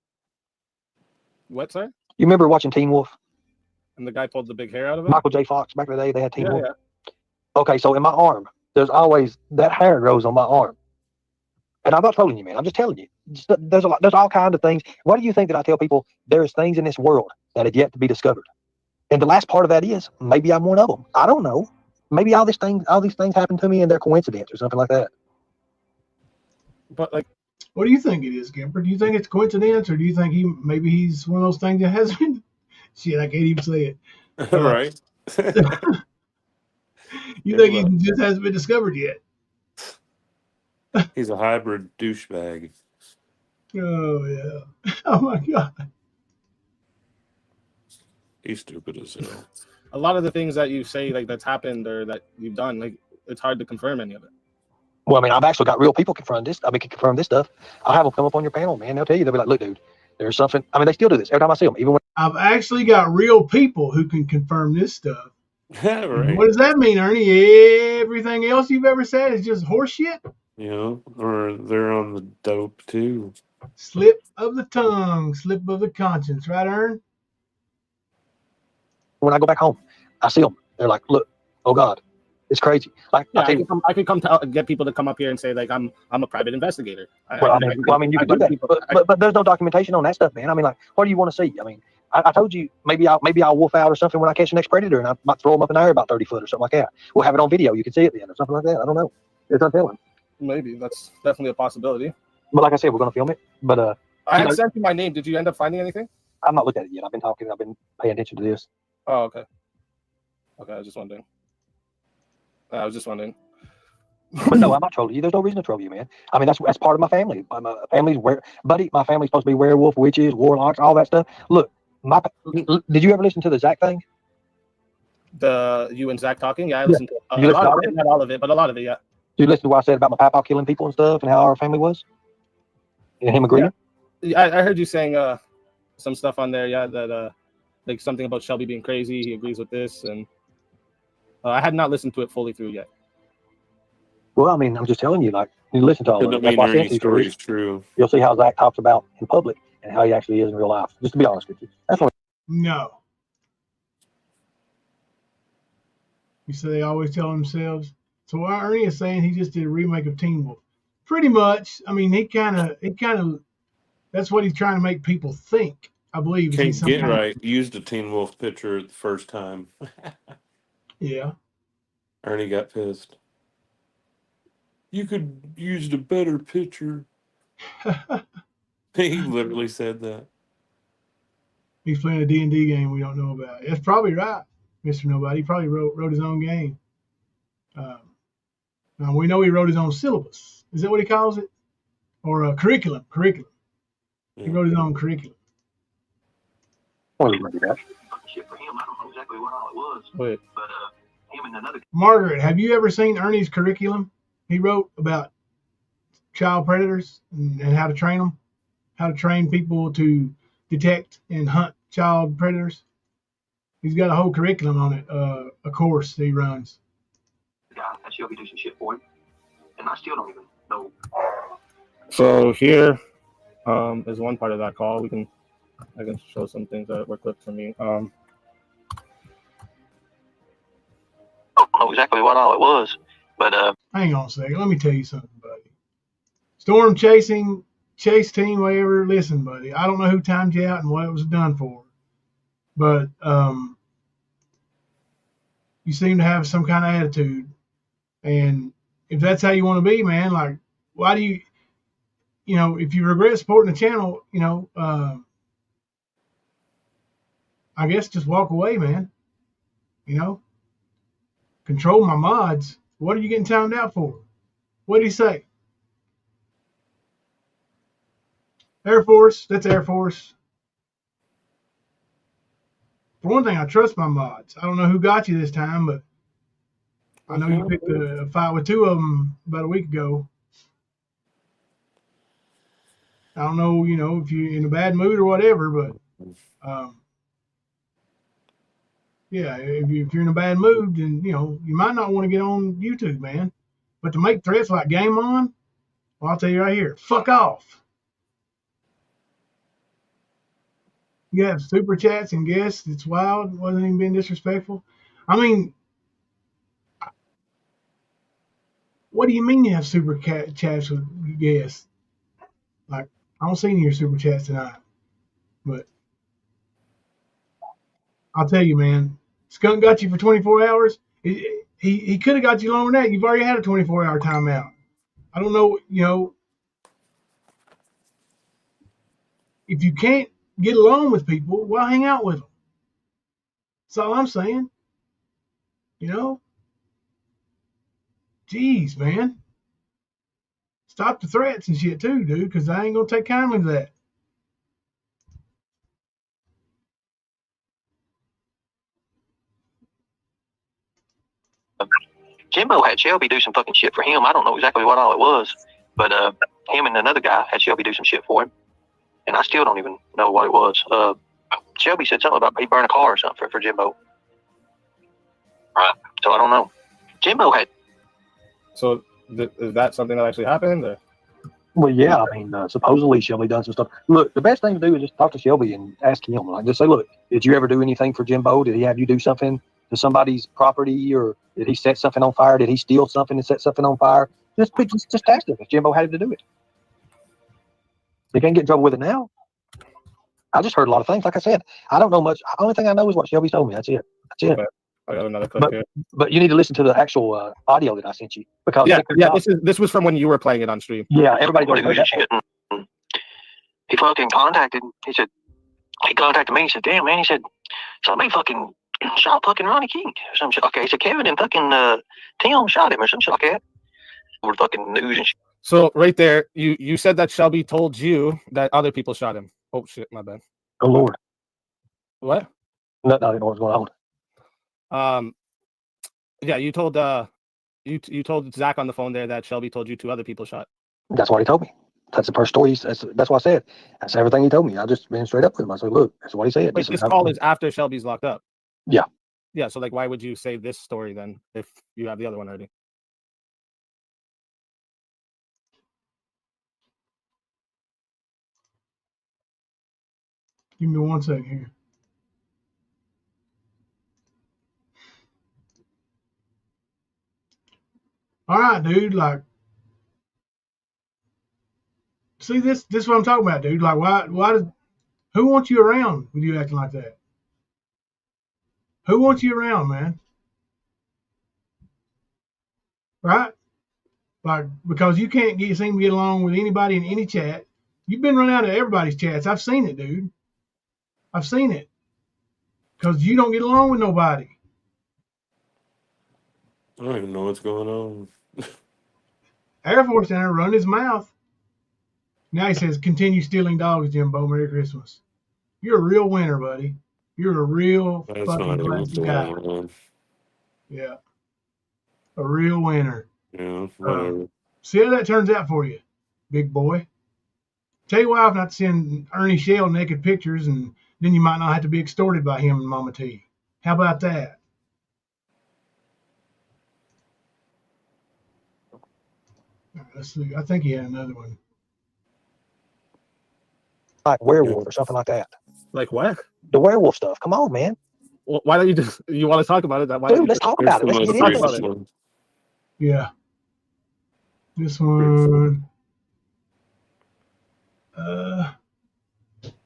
What, sir? You remember watching Teen Wolf? And the guy pulled the big hair out of him? Michael J. Fox, back in the day, they had Teen Wolf. Yeah. Okay, so in my arm, there's always that hair grows on my arm. And I'm not trolling you, man. I'm just telling you. There's all kinds of things. Why do you think that I tell people there's things in this world that have yet to be discovered? And the last part of that is maybe I'm one of them. I don't know. Maybe all these things happen to me and they're coincidence or something like that. But like, what do you think it is, Gimper? Do you think it's coincidence, or do you think he's one of those things that has been? Shit, I can't even say it. Right. You think he just hasn't been discovered yet? He's a hybrid douchebag. Oh yeah. Oh my God. He's stupid as hell. A lot of the things that you say, like that's happened or that you've done, like it's hard to confirm any of it. Well, I mean, I've actually got real people confirm this. Can confirm this stuff. I'll have them come up on your panel, man. They'll tell you. They'll be like, look, dude, there's something. I mean, they still do this every time I see them. Even when I've actually got real people who can confirm this stuff. Right. What does that mean, Ernie? Everything else you've ever said is just horse shit? You know, or they're on the dope too. Slip of the tongue, slip of the conscience, right, Ern? When I go back home, I see them. They're like, look, oh God, it's crazy. Like, yeah, I could come get people to come up here and say like I'm a private investigator. You could do that, but there's no documentation on that stuff, man. I mean, like, what do you want to see? I mean, I told you maybe I'll wolf out or something when I catch the next predator, and I might throw them up in the air about 30 foot or something like that. We'll have it on video. You can see it then or something like that. I don't know. It's untelling. Maybe that's definitely a possibility. But like I said, we're gonna film it. But I had sent you my name. Did you end up finding anything? I've not looked at it yet. I've been talking. I've been paying attention to this. Oh, okay. Okay, I was just wondering. But no, I'm not trolling you. There's no reason to troll you, man. I mean, that's part of my family. My family's my family's supposed to be werewolf, witches, warlocks, all that stuff. Look, did you ever listen to the Zach thing? You and Zach talking? Yeah, I listened to a lot of it, not all of it, but a lot of it, yeah. You listened to what I said about my papa killing people and stuff, and how our family was, and him agreeing. Yeah, I heard you saying some stuff on there, yeah, that like something about Shelby being crazy. He agrees with this, and I had not listened to it fully through yet. Well, I mean, I'm just telling you, like, you listen to all of it. That's why Ernie's story is true. You'll see how Zach talks about in public and how he actually is in real life. Just to be honest with you, that's what. No. You say they always tell themselves. So what Ernie is saying, he just did a remake of Teen Wolf. Pretty much. I mean, he kind of. That's what he's trying to make people think. I believe. Can't get right. Used a Teen Wolf picture the first time. Yeah. Ernie got pissed. You could use a better picture. He literally said that. He's playing a D&D game we don't know about. That's probably right, Mr. Nobody. He probably wrote his own game. Now, we know he wrote his own syllabus. Is that what he calls it? Or curriculum. Yeah. He wrote his own curriculum. Wait. Margaret, have you ever seen Ernie's curriculum? He wrote about child predators and how to train them, how to train people to detect and hunt child predators. He's got a whole curriculum on it, a course that he runs. That she'll be doing some shit for him, and I still don't even know. So here is one part of that call. I can show some things that were clipped from me. I don't know exactly what all it was, but hang on a second. Let me tell you something, buddy. Storm chase team, whatever. Listen, buddy. I don't know who timed you out and what it was done for, but you seem to have some kind of attitude, and if that's how you want to be, man, like, why do you, if you regret supporting the channel, I guess just walk away, man. Control my mods. What are you getting timed out for? What did he say? Air Force. That's Air Force. For one thing, I trust my mods. I don't know who got you this time, but I know you picked a fight with two of them about a week ago. I don't know, if you're in a bad mood or whatever, but yeah, if you're in a bad mood, then, you might not want to get on YouTube, man. But to make threats like game on, well, I'll tell you right here, fuck off. You have super chats and guests. It's wild. It wasn't even being disrespectful. I mean, what do you mean you have super chats with guests? Like, I don't see any of your super chats tonight. But I'll tell you, man, Skunk got you for 24 hours. He could have got you longer than that. You've already had a 24-hour timeout. I don't know, if you can't get along with people, well, hang out with them. That's all I'm saying. Jeez, man. Stop the threats and shit too, dude, because I ain't going to take kindly to that. Jimbo had Shelby do some fucking shit for him. I don't know exactly what all it was, but him and another guy had Shelby do some shit for him, and I still don't even know what it was. Shelby said something about he burned a car or something for Jimbo. Jimbo had. So is that something that actually happened? Or? Well, yeah, I mean, supposedly Shelby done some stuff. Look, the best thing to do is just talk to Shelby and ask him. Like, just say, look, did you ever do anything for Jimbo? Did he have you do something to somebody's property, or did he set something on fire? Did he steal something and set something on fire? Just ask him if Jimbo had to do it. They can't get in trouble with it now. I just heard a lot of things. Like I said, I don't know much. The only thing I know is what Shelby told me. That's it. That's it. I got another clip here. But you need to listen to the actual audio that I sent you, because this was from when you were playing it on stream. Yeah, everybody He fucking contacted. He contacted me. He said, "Damn, man." He said, "Somebody fucking shot fucking Ronnie King or some shit." Okay, he said Kevin and fucking Tim shot him or some shit like that. Over fucking news and shit. So right there, you said that Shelby told you that other people shot him. Oh shit, my bad. Oh Lord. What? No, I didn't know what was going on. Yeah, you told you told Zach on the phone there that Shelby told you 2 other people shot. That's what he told me. That's the first story. That's what I said. That's everything he told me. I just been straight up with him. I said, look, that's what he said. Wait, this call is after Shelby's locked up. Yeah. Yeah. So like, why would you say this story then if you have the other one already? Give me 1 second here. All right, dude. Like, see this is what I'm talking about, dude. Like, who wants you around with you acting like that? Who wants you around, man? Right? Like, because you can't seem to get along with anybody in any chat. You've been running out of everybody's chats. I've seen it, dude. I've seen it. Because you don't get along with nobody. I don't even know what's going on. Air Force Center run his mouth. Now he says, "Continue stealing dogs, Jimbo. Merry Christmas." You're a real winner, buddy. You're a real fucking classy guy. Yeah. A real winner. Yeah, whatever. See how that turns out for you, big boy. Tell your wife not to send Ernie Shell naked pictures, and then you might not have to be extorted by him and Mama T. How about that? Let's see. I think he had another one. Like werewolf or something like that. Like what? The werewolf stuff. Come on, man. Well, why don't you just? You want to talk about it? Dude, let's talk about it. Let's get into it. Yeah. This one.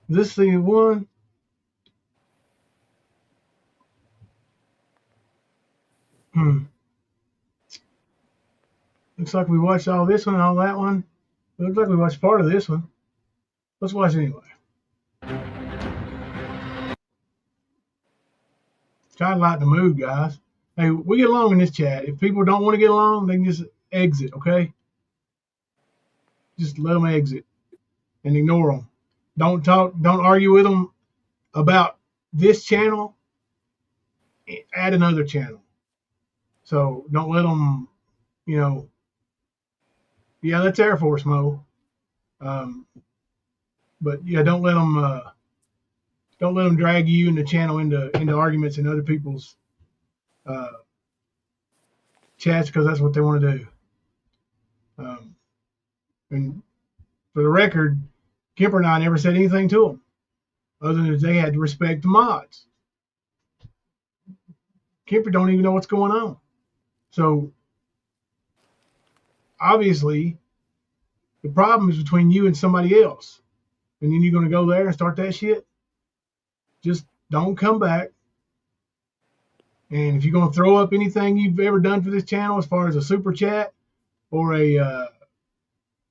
This the one. Looks like we watched all this one and all that one. Looks like we watched part of this one. Let's watch it anyway. Try to lighten the mood, guys. Hey, we get along in this chat. If people don't want to get along, they can just exit, okay? Just let them exit and ignore them. Don't argue with them about this channel. Add another channel. So don't let them, yeah, that's Air Force Mo. But yeah, don't let them drag you and the channel into arguments in other people's chats, because that's what they want to do. And for the record, Kemper and I never said anything to them other than they had to respect the mods. Kemper don't even know what's going on. So obviously the problem is between you and somebody else. And then you're going to go there and start that shit. Just don't come back. And if you're going to throw up anything you've ever done for this channel as far as a super chat or a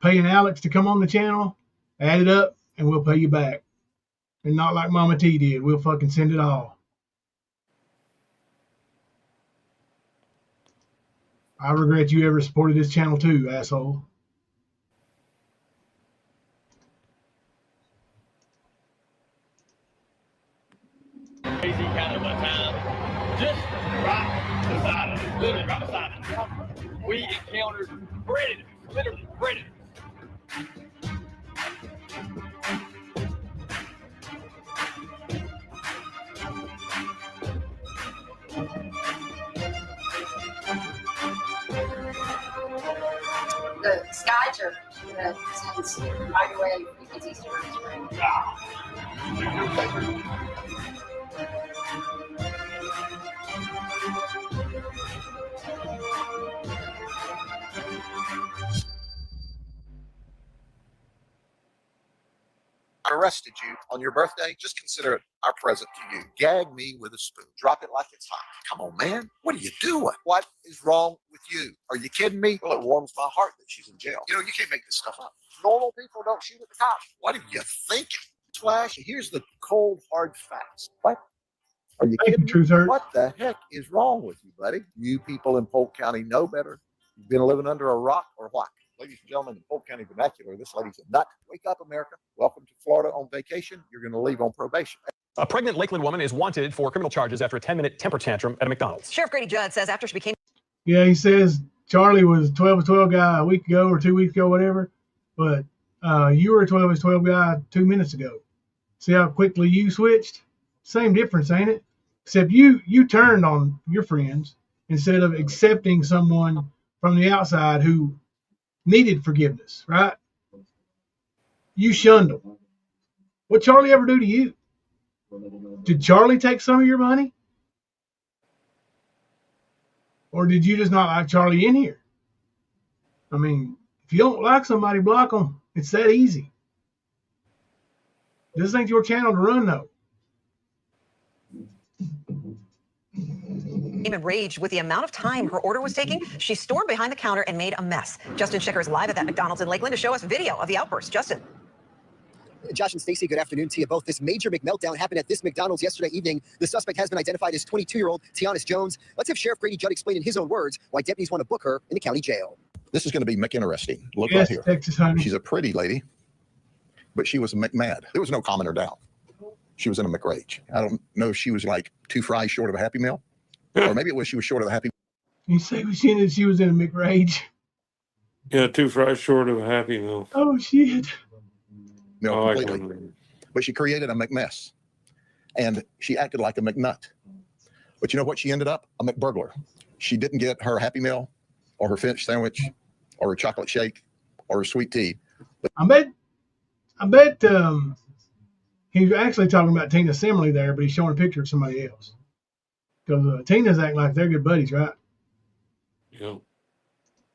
paying Alex to come on the channel, add it up and we'll pay you back. And not like Mama T did. We'll fucking send it all. I regret you ever supported this channel too, asshole. Crazy kind of a time. Just right beside us, literally right beside us, we encountered predators, literally predators. the sky turtle that sends right away because Easter is spring. Arrested you on your birthday, just consider it our present to you. Gag me with a spoon. Drop it like it's hot. Come on, man. What are you doing? What is wrong with you? Are you kidding me? Well, it warms my heart that she's in jail. You know, you can't make this stuff up. Normal people don't shoot at the cops. What are you thinking? Flash, here's the cold, hard facts. What? Are you kidding me? What the heck is wrong with you, buddy? You people in Polk County know better. You've been living under a rock or what? Ladies and gentlemen, in Polk County vernacular, this lady's a nut. Wake up, America. Welcome to Florida on vacation. You're going to leave on probation. A pregnant Lakeland woman is wanted for criminal charges after a 10-minute temper tantrum at a McDonald's. Sheriff Grady Judd says after she became... Yeah, he says Charlie was 12-12 guy a week ago or 2 weeks ago, whatever. But you were a 12-12 guy 2 minutes ago. See how quickly you switched? Same difference, ain't it? Except you turned on your friends instead of accepting someone from the outside who needed forgiveness, right? You shunned them. What Charlie ever do to you? Did Charlie take some of your money? Or did you just not like Charlie in here? I mean, if you don't like somebody, block them. It's that easy. This ain't your channel to run, though. Enraged with the amount of time her order was taking, she stormed behind the counter and made a mess. Justin Schicker is live at that McDonald's in Lakeland to show us video of the outburst. Justin. Josh and Stacey, good afternoon to you both. This major McMeltdown happened at this McDonald's yesterday evening. The suspect has been identified as 22-year-old Tianis Jones. Let's have Sheriff Grady Judd explain in his own words why deputies want to book her in the county jail. This is going to be McInteresting. Look yes, right here. Texas, honey. She's a pretty lady, but she was McMad. There was no comment or doubt. She was in a McRage. I don't know if she was like 2 fries short of a Happy Meal. Or maybe it was she was short of a Happy Meal. You say she was in a McRage? Yeah, 2 fries short of a Happy Meal. Oh, shit. No, completely. But she created a McMess. And she acted like a McNut. But you know what she ended up? A McBurglar. She didn't get her Happy Meal or her fish sandwich or her chocolate shake or her sweet tea. But I bet he's actually talking about Tina Simile there, but he's showing a picture of somebody else. Because Tina's acting like they're good buddies, right? Yeah.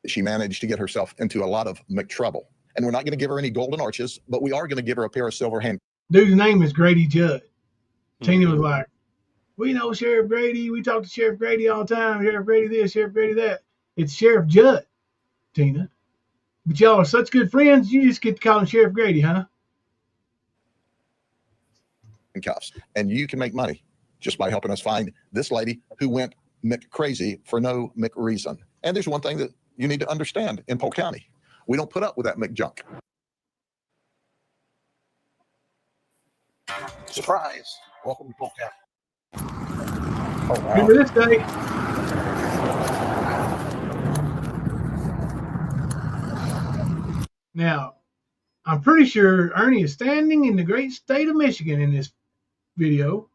She managed to get herself into a lot of McTrouble. And we're not going to give her any golden arches, but we are going to give her a pair of silver hand. Dude's name is Grady Judd. Tina was like, we know Sheriff Grady. We talk to Sheriff Grady all the time. Sheriff Grady this, Sheriff Grady that. It's Sheriff Judd, Tina. But y'all are such good friends, you just get to call him Sheriff Grady, huh? And cuffs. And you can make money just by helping us find this lady who went crazy for no reason. And there's one thing that you need to understand in Polk County. We don't put up with that McJunk. Surprise. Welcome to Polk County. Oh, wow. Remember this day? Now, I'm pretty sure Ernie is standing in the great state of Michigan in this video.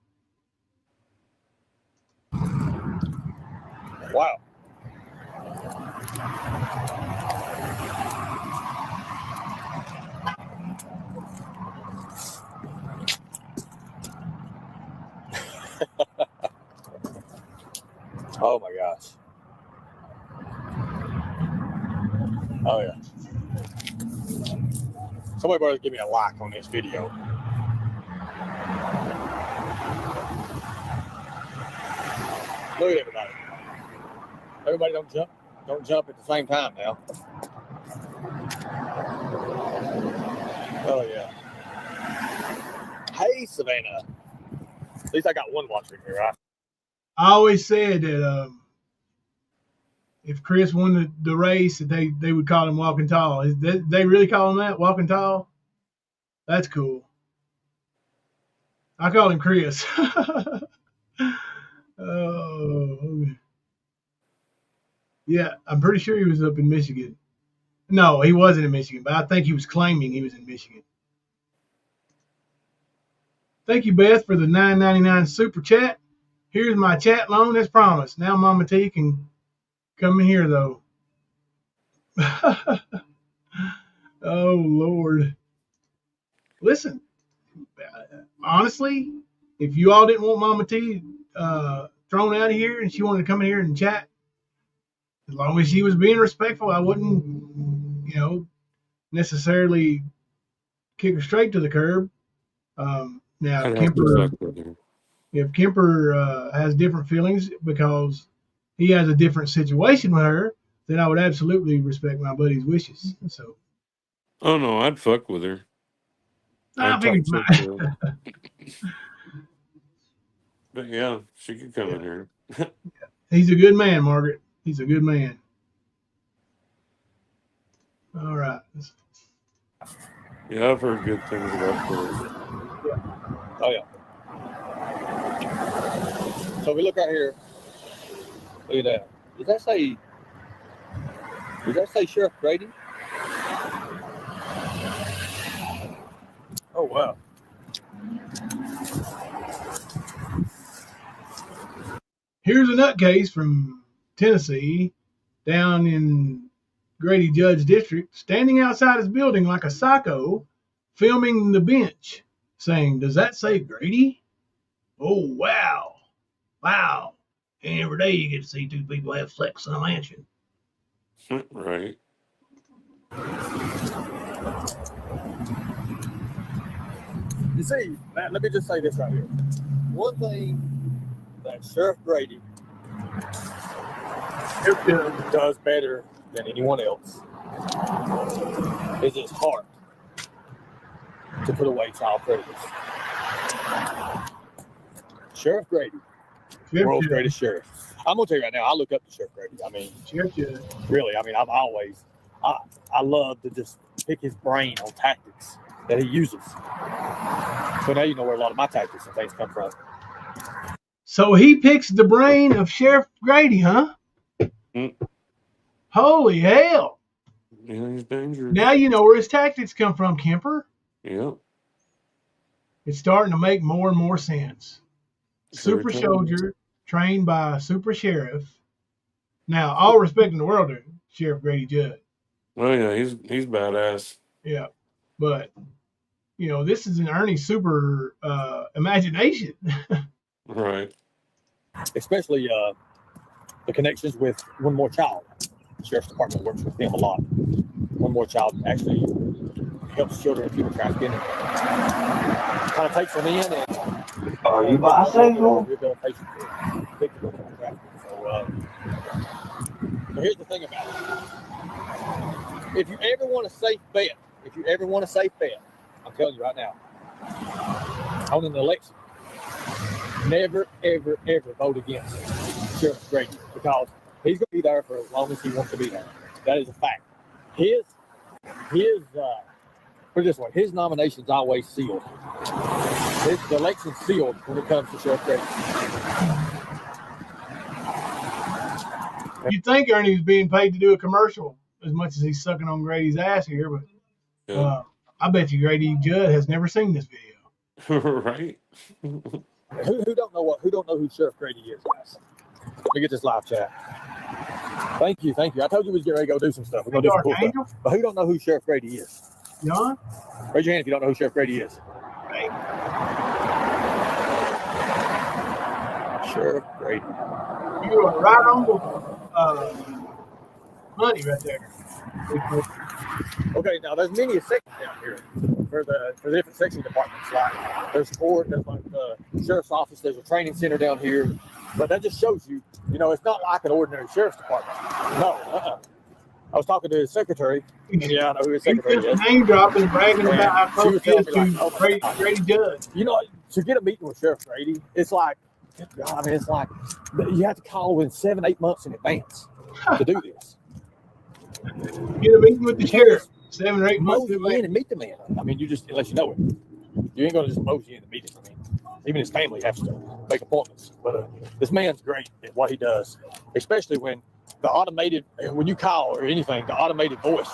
Wow. Oh my gosh. Oh yeah. Somebody better give me a like on this video. Look at everybody. Everybody don't jump at the same time now. Oh yeah. Hey Savannah. At least I got one watcher in here, right? I always said that if Chris won the race, that they would call him Walking Tall. They really call him that, Walking Tall? That's cool. I call him Chris. Oh, yeah, I'm pretty sure he was up in Michigan. No, he wasn't in Michigan, but I think he was claiming he was in Michigan. Thank you, Beth, for the $9.99 super chat. Here's my chat loan as promised. Now Mama T can come in here, though. Oh, Lord. Listen, honestly, if you all didn't want Mama T thrown out of here and she wanted to come in here and chat, as long as she was being respectful, I wouldn't, necessarily kick her straight to the curb. Now, I'd have to fuck with her. if Kemper has different feelings because he has a different situation with her, then I would absolutely respect my buddy's wishes. So, Oh no, I'd fuck with her. I I'd talk figured shit to her. But yeah, she could come in here. He's a good man, Margaret. He's a good man. All right. Yeah, I've heard good things about Chris. Oh yeah. So we look right here. Look at that. Does that say Sheriff Grady? Oh wow. Here's a nutcase from Tennessee down in Grady Judge District, standing outside his building like a psycho, filming the bench, saying, "Does that say Grady? Oh, wow. Wow. And every day you get to see two people have sex in a mansion." Right. You see, Matt, let me just say this right here. One thing that Sheriff Grady does better than anyone else is his heart to put away child predators. Sheriff Grady, world's greatest sheriff. I'm gonna tell you right now, I look up to Sheriff Grady. I mean, really, I mean, I love to just pick his brain on tactics that he uses. So now you know where a lot of my tactics and things come from. So he picks the brain of Sheriff Grady, huh? Holy hell. Yeah, he's dangerous. Now you know where his tactics come from, Kemper. Yep. It's starting to make more and more sense. Super soldier trained by a super sheriff. Now, all respect in the world to Sheriff Grady Judd. Oh yeah, he's badass. Yeah, but this is an Ernie super imagination. Right. Especially the connections with One More Child. The Sheriff's Department works with them a lot. One More Child actually helps children with human trafficking. Kind of takes them in and are you bisexual? Rehabilitation for victims of human trafficking. So here's the thing about it. If you ever want a safe bet, I'm telling you right now, on an election, never, ever, ever vote against Sheriff Grady because he's going to be there for as long as he wants to be there. That is a fact. Put it this way, his nomination's always sealed. The election's sealed when it comes to Sheriff Grady. You'd think Ernie's being paid to do a commercial as much as he's sucking on Grady's ass here, but I bet you Grady Judd has never seen this video. Right. Who don't know who Sheriff Grady is, guys? Let me get this live chat. Thank you. I told you we was getting ready to go do some stuff. We're gonna do some cool stuff. But who don't know who Sheriff Grady is? John? Raise your hand if you don't know who Sheriff Grady is. Hey. Sheriff Grady. You are right on the money right there. Okay, now there's many sections down here for the different section departments. Like there's court, there's like the sheriff's office, there's a training center down here. But that just shows you, it's not like an ordinary sheriff's department. No, I was talking to his secretary. Yeah, I know who his secretary is. Name dropping, bragging about how close he is to Grady Judd. To get a meeting with Sheriff Grady, it's like you have to call within 7-8 months in advance to do this. Get a meeting with the sheriff 7 or 8 months in advance. And meet the man. I mean, unless you know him, you ain't gonna just mosey in the meeting. I mean, even his family has to make appointments. But this man's great at what he does, especially when you call or anything, the automated voice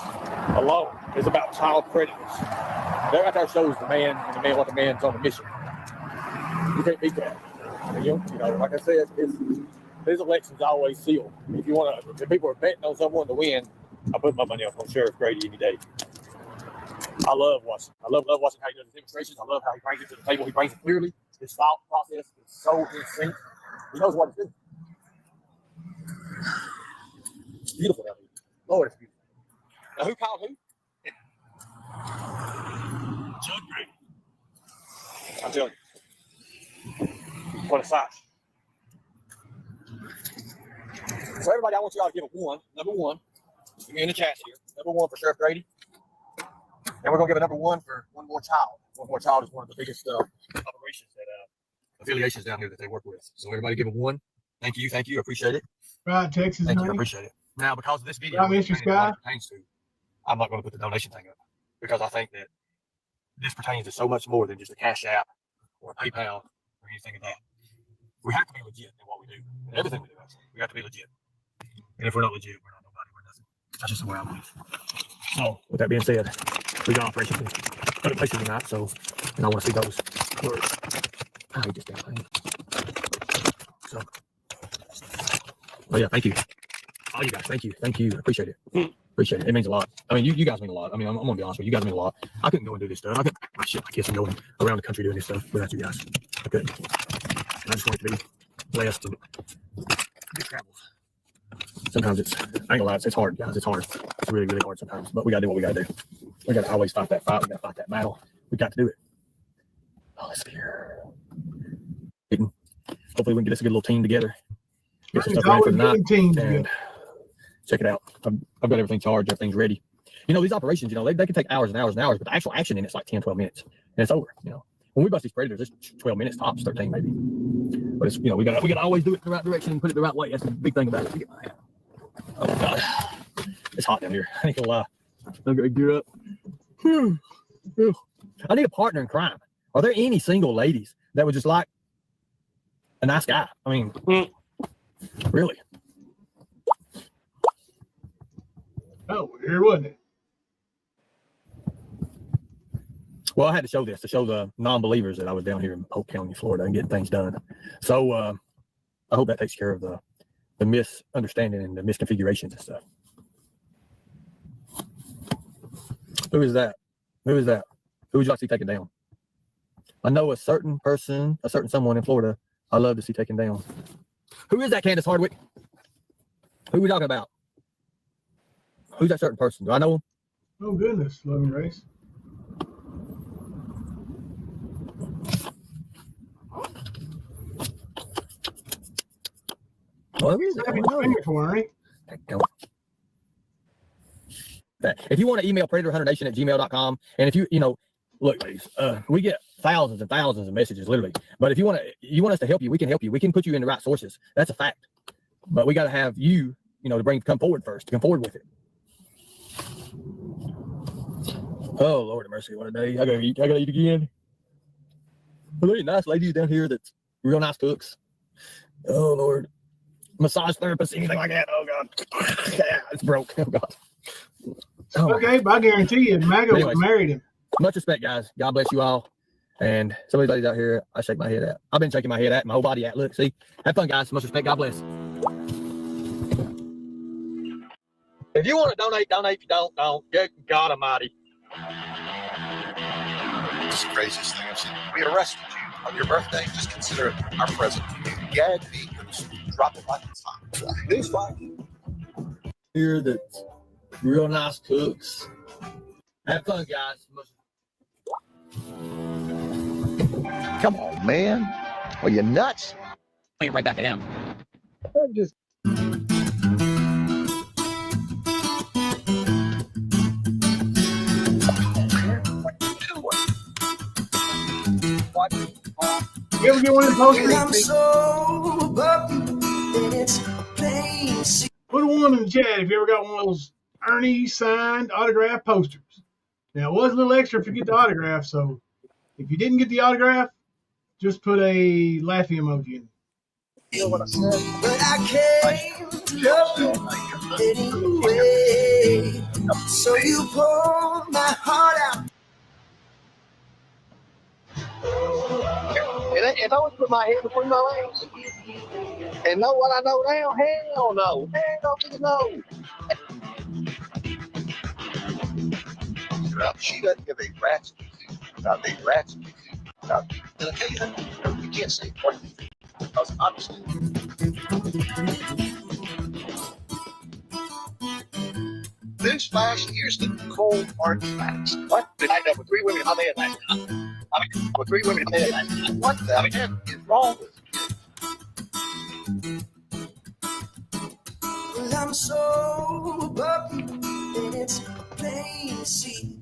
alone is about child predators. That right there shows the man what the man's on a mission. You can't beat that. Like I said, his election's always sealed. If people are betting on someone to win, I put my money up on Sheriff Grady any day. I love watching how he does his demonstrations. I love how he brings it to the table. He brings it clearly. His thought process is so in sync. He knows what to do. It's beautiful down here. Lord, it's beautiful. Now, who called who? Judd Grady. I'm telling you. What a sight. So, everybody, I want you all to give a one. Number one. Give me in the chat here. Number one for Sheriff Grady. And we're going to give a number one for One More Child. One More Child is one of the biggest operations that affiliations down here that they work with. So everybody give a one. Thank you. I appreciate it. Right, Texas. Thank you. I appreciate it. Now, because of this video, right, Mr. Scott, I'm not going to put the donation thing up because I think that this pertains to so much more than just a Cash App or a PayPal or anything of that. We have to be legit in what we do. In everything we do, actually. We have to be legit. And if we're not legit, we're not nobody. We're nothing. That's just the way I believe. So, with that being said, we got operations in other places tonight, so, and I want to see those words. I hate this damn thing. So, well, yeah, thank you. All you guys, thank you. I appreciate it. Appreciate it. It means a lot. I mean, you guys mean a lot. I mean, I'm going to be honest with you. You guys mean a lot. I couldn't go and do this stuff. I couldn't shit my kids and going around the country doing this stuff without you guys. I couldn't. And I just want it to be blessed and big travels. Sometimes I ain't gonna lie, it's hard, guys. It's hard. It's really, really hard sometimes. But we gotta do what we gotta do. We gotta always fight that fight. We gotta fight that battle. We got to do it. Oh, let's see here. Hopefully we can get us a good little team together. Get some stuff ready for the night. And check it out. I've got everything charged, everything's ready. You know, these operations, you know, they can take hours and hours and hours, but the actual action in it's like 10, 12 minutes. And it's over, you know. When we bust these predators, it's 12 minutes tops, 13 maybe. But it's, you know, we gotta always do it in the right direction and put it the right way. That's the big thing about it. Oh God, it's hot down here. I ain't gonna lie. I'm gonna gear up. I need a partner in crime. Are there any single ladies that would just like a nice guy? I mean, really? Oh, here wasn't it? Well, I had to show this to show the non-believers that I was down here in Polk County, Florida, and getting things done. So I hope that takes care of the misunderstanding and the misconfigurations and stuff. Who is that? Who is that? Who would you like to see taken down? I know a certain person, a certain someone in Florida I love to see taken down. Who is that, Candace Hardwick? Who are we talking about? Who's that certain person? Do I know him? Oh, goodness, Loving Grace. Well, if you want to email predatorhunternation@gmail.com, and if you know, look, ladies, we get thousands and thousands of messages, literally. But if you want us to help you, we can help you. We can put you in the right sources. That's a fact. But we got to have you, you know, to come forward first, to come forward with it. Oh, Lord of mercy, what a day. I gotta eat again. Are there any nice ladies down here that's real nice cooks? Oh, Lord. Massage therapists, anything like that? Oh, God. Yeah, it's broke. Oh, God. Oh, okay, but I guarantee you, MAGA would have married him. Much respect, guys. God bless you all. And some of these ladies out here, I shake my head at. I've been shaking my head at, my whole body at. Look, see? Have fun, guys. Much respect. God bless. If you want to donate. If you don't. Good God Almighty. It's the craziest thing I've seen. We arrested you on your birthday. Just consider it our present to you. Gag me and drop it like it's hot. Newsflash. Here that's real nice cooks. Have fun, guys. Come on, man. Are you nuts? I'll get right back to him. I'm just. You ever get one of the posters? Put one in the chat if you ever got one of those Ernie signed autograph posters. Now, it was a little extra if you get the autograph, so if you didn't get the autograph, just put a laughy emoji in. You know what I said? But I can't love you anyway. So you pull my heart out. If I would put my head between my legs and know what I know now, hell no. Hell no. about. She doesn't give a rat's about a rat's about. And occasionally, you can't say what because obviously. Newsflash, here's the cold hard facts. What? I know with 3 women in my bed last night. I mean, with 3 women in my bed last night. What the hell is wrong with you? Well, I'm so above you, and it's plain to see.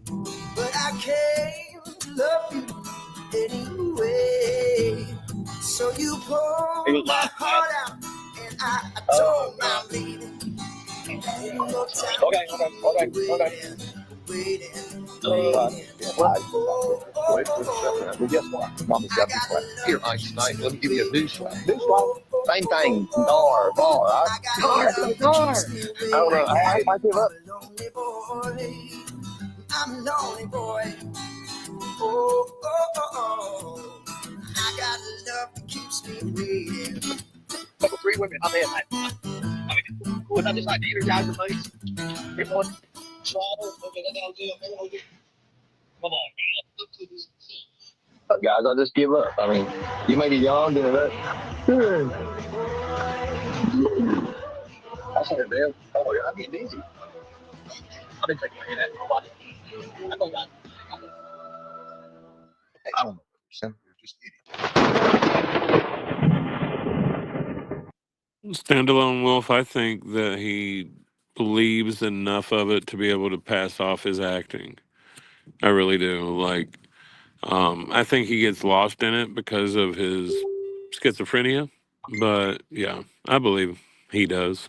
But I came to love you anyway. So you pulled my heart out, and I don't mind bleeding. Ain't no time waiting. Well, guess what? Mama's got to be quiet. Here, Einstein, let me give you a newsflash. Newsflash? Same thing. Bar. Bar. I don't know. I give up. I'm a lonely boy. Oh. I got love that keeps me waiting. But with 3 women, I'm in that. I mean, would I just like to energize your face? Come on. Come on, guys, I just give up. I mean, you may be young doing that. I said, man, oh, I'm getting easy. I've been taking my head out. I don't know. You're just Standalone Wolf, I think that he believes enough of it to be able to pass off his acting. I really do. Like, I think he gets lost in it because of his schizophrenia. But yeah, I believe he does.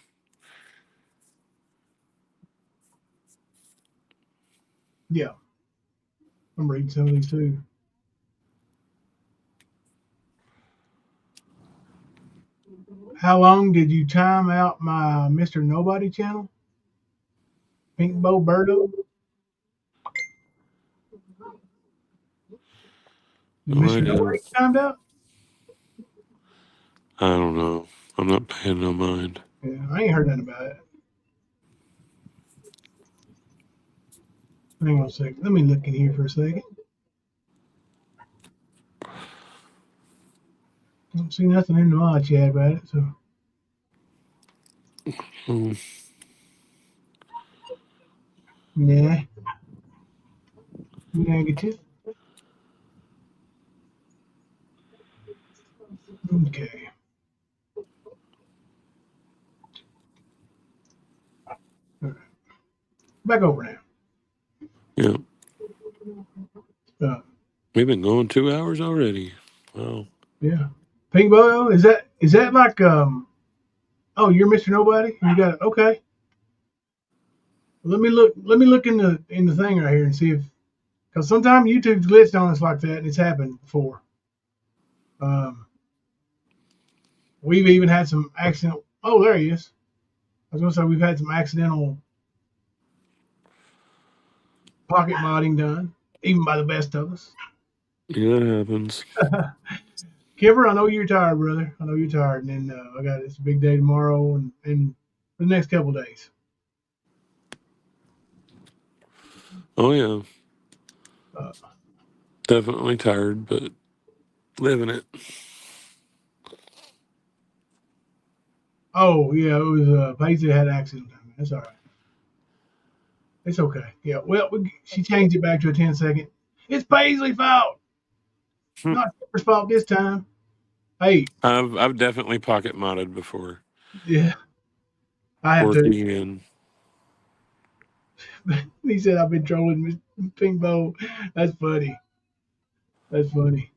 Yeah. I'm reading some of these too. How long did you time out my Mr. Nobody channel? Pink Bow Birdo? Mr. Nobody timed out? I don't know. I'm not paying no mind. Yeah, I ain't heard nothing about it. Hang on a second. Let me look in here for a second. Don't see nothing in the mod chat about it, so. Nah. Negative. Okay. All right. Back over now. Yeah. We've been going 2 hours already. Wow. Yeah. Pink Bow, is that like oh, you're Mr. Nobody? You got it. Okay. Let me look in the thing right here and see if, because sometimes YouTube's glitched on us like that, and it's happened before. We've even had some accidental. Oh, there he is. I was gonna say we've had some accidental pocket modding done, even by the best of us. Yeah, that happens. Kipper, I know you're tired, brother. I know you're tired, and then it's a big day tomorrow, and for the next couple of days. Oh yeah. Definitely tired, but living it. Oh yeah, it was Paisley had an accident. That's all right. It's okay. Yeah. Well, she changed it back to a 10-second. It's Paisley's fault, not Kipper's fault this time. Hey. I've definitely pocket modded before. Yeah. I have to. Again. He said I've been trolling Miss Pink Bow. That's funny. That's funny.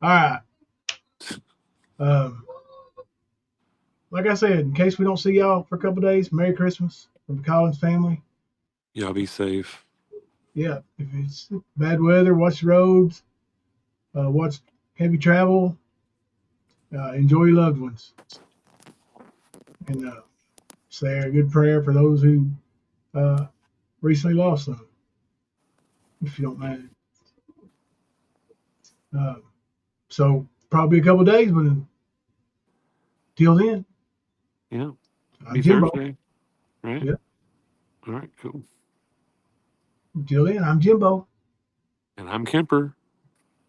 All right. Like I said, in case we don't see y'all for a couple of days, Merry Christmas from the Collins family. Y'all be safe. Yeah. If it's bad weather, watch the roads. Watch heavy travel. Enjoy your loved ones. And say a good prayer for those who recently lost them, if you don't mind. So probably a couple of days, but till then. Yeah. I'm Be Jimbo. Thursday. Right? Yeah. All right, cool. Until then, I'm Jimbo. And I'm Kemper.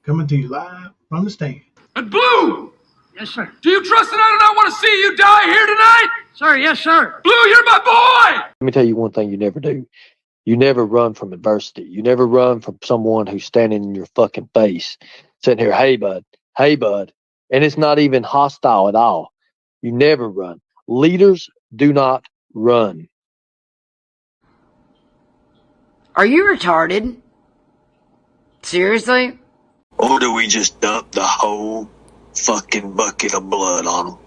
Coming to you live from the stand. And Blue! Yes, sir. Do you trust that I do not want to see you die here tonight? Sir, yes, sir. Blue, you're my boy! Let me tell you one thing you never do. You never run from adversity. You never run from someone who's standing in your fucking face, sitting here, hey, bud. And it's not even hostile at all. You never run. Leaders do not run. Are you retarded? Seriously? Or do we just dump the whole fucking bucket of blood on them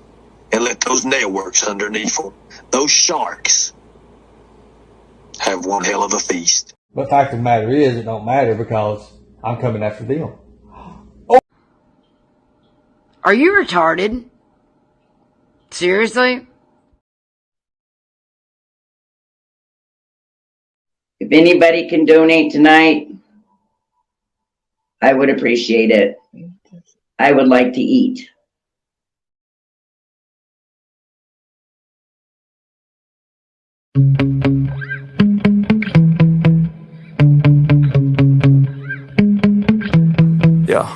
and let those nailworks underneath them, those sharks, have one hell of a feast? But fact of the matter is, it don't matter because I'm coming after them. Are you retarded? Seriously? If anybody can donate tonight, I would appreciate it. I would like to eat. Yeah.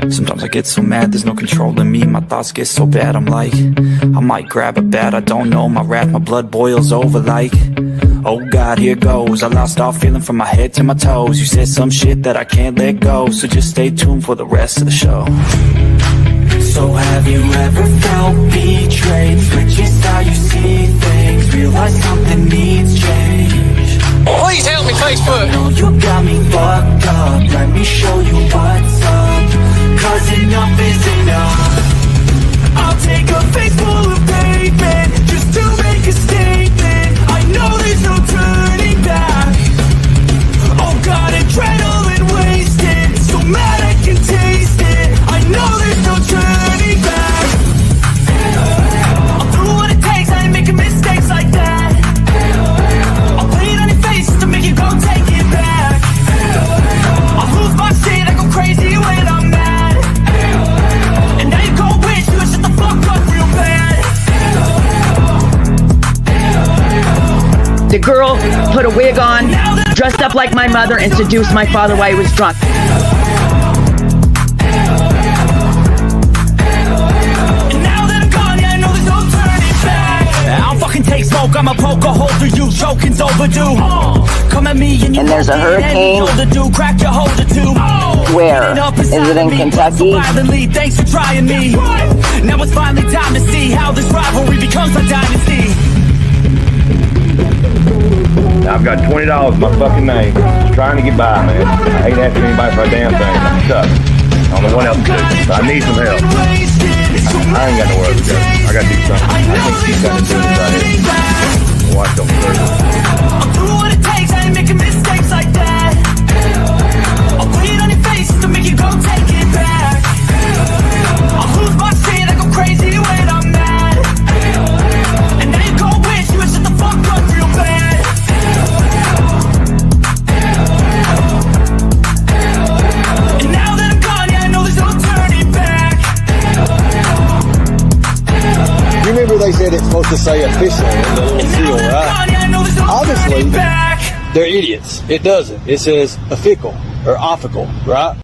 Sometimes I get so mad, there's no controlling me. My thoughts get so bad, I'm like, I might grab a bat, I don't know. My wrath, my blood boils over like, oh God, here goes. I lost all feeling from my head to my toes. You said some shit that I can't let go, so just stay tuned for the rest of the show. So have you ever felt betrayed? Switches how you see things, realize something needs change. Please help me, Facebook. I know you got me fucked up, let me show you what's up, cause enough is enough. I'll take a face full of pavement just to make a statement. I know there's no turning back. Oh God, adrenaline wasted, so mad I can taste it. I know there's no turning back. I'll do what it takes, I ain't making mistakes like that. I'll put it on your face to make you go take it back. I'll lose my shit, I go crazy when I'm mad. And now you go wish you would shut the fuck up real bad. The girl put a wig on, dressed up like my mother, and seduced my father while he was drunk. I don't fucking take smoke, I'ma poke a hole through you, choking's overdue. Come at me and you there's a hurricane. Crack your holder too. Where? Is it in Kentucky? Thanks for trying me. Now it's finally time to see how this rivalry becomes a dynasty. I've got $20 in my fucking name. Just trying to get by, man. I ain't asking anybody for a damn thing. I'm stuck. I don't know what else to do. So I need some help. I ain't got no work to do. I gotta do something. I think she's got to do this right here. Watch them first. I'll do what it takes, I ain't making mistakes like that. I'll put it on your face to make you go take it back. I'll lose my shit, I go crazy when I'm mad. And now you go wish you would shut the fuck up real bad. And now that I'm gone, yeah, I know there's no turning back. You remember they said it's supposed to say official in the little seal, right? Obviously, they're idiots. It doesn't. It says official or official, right?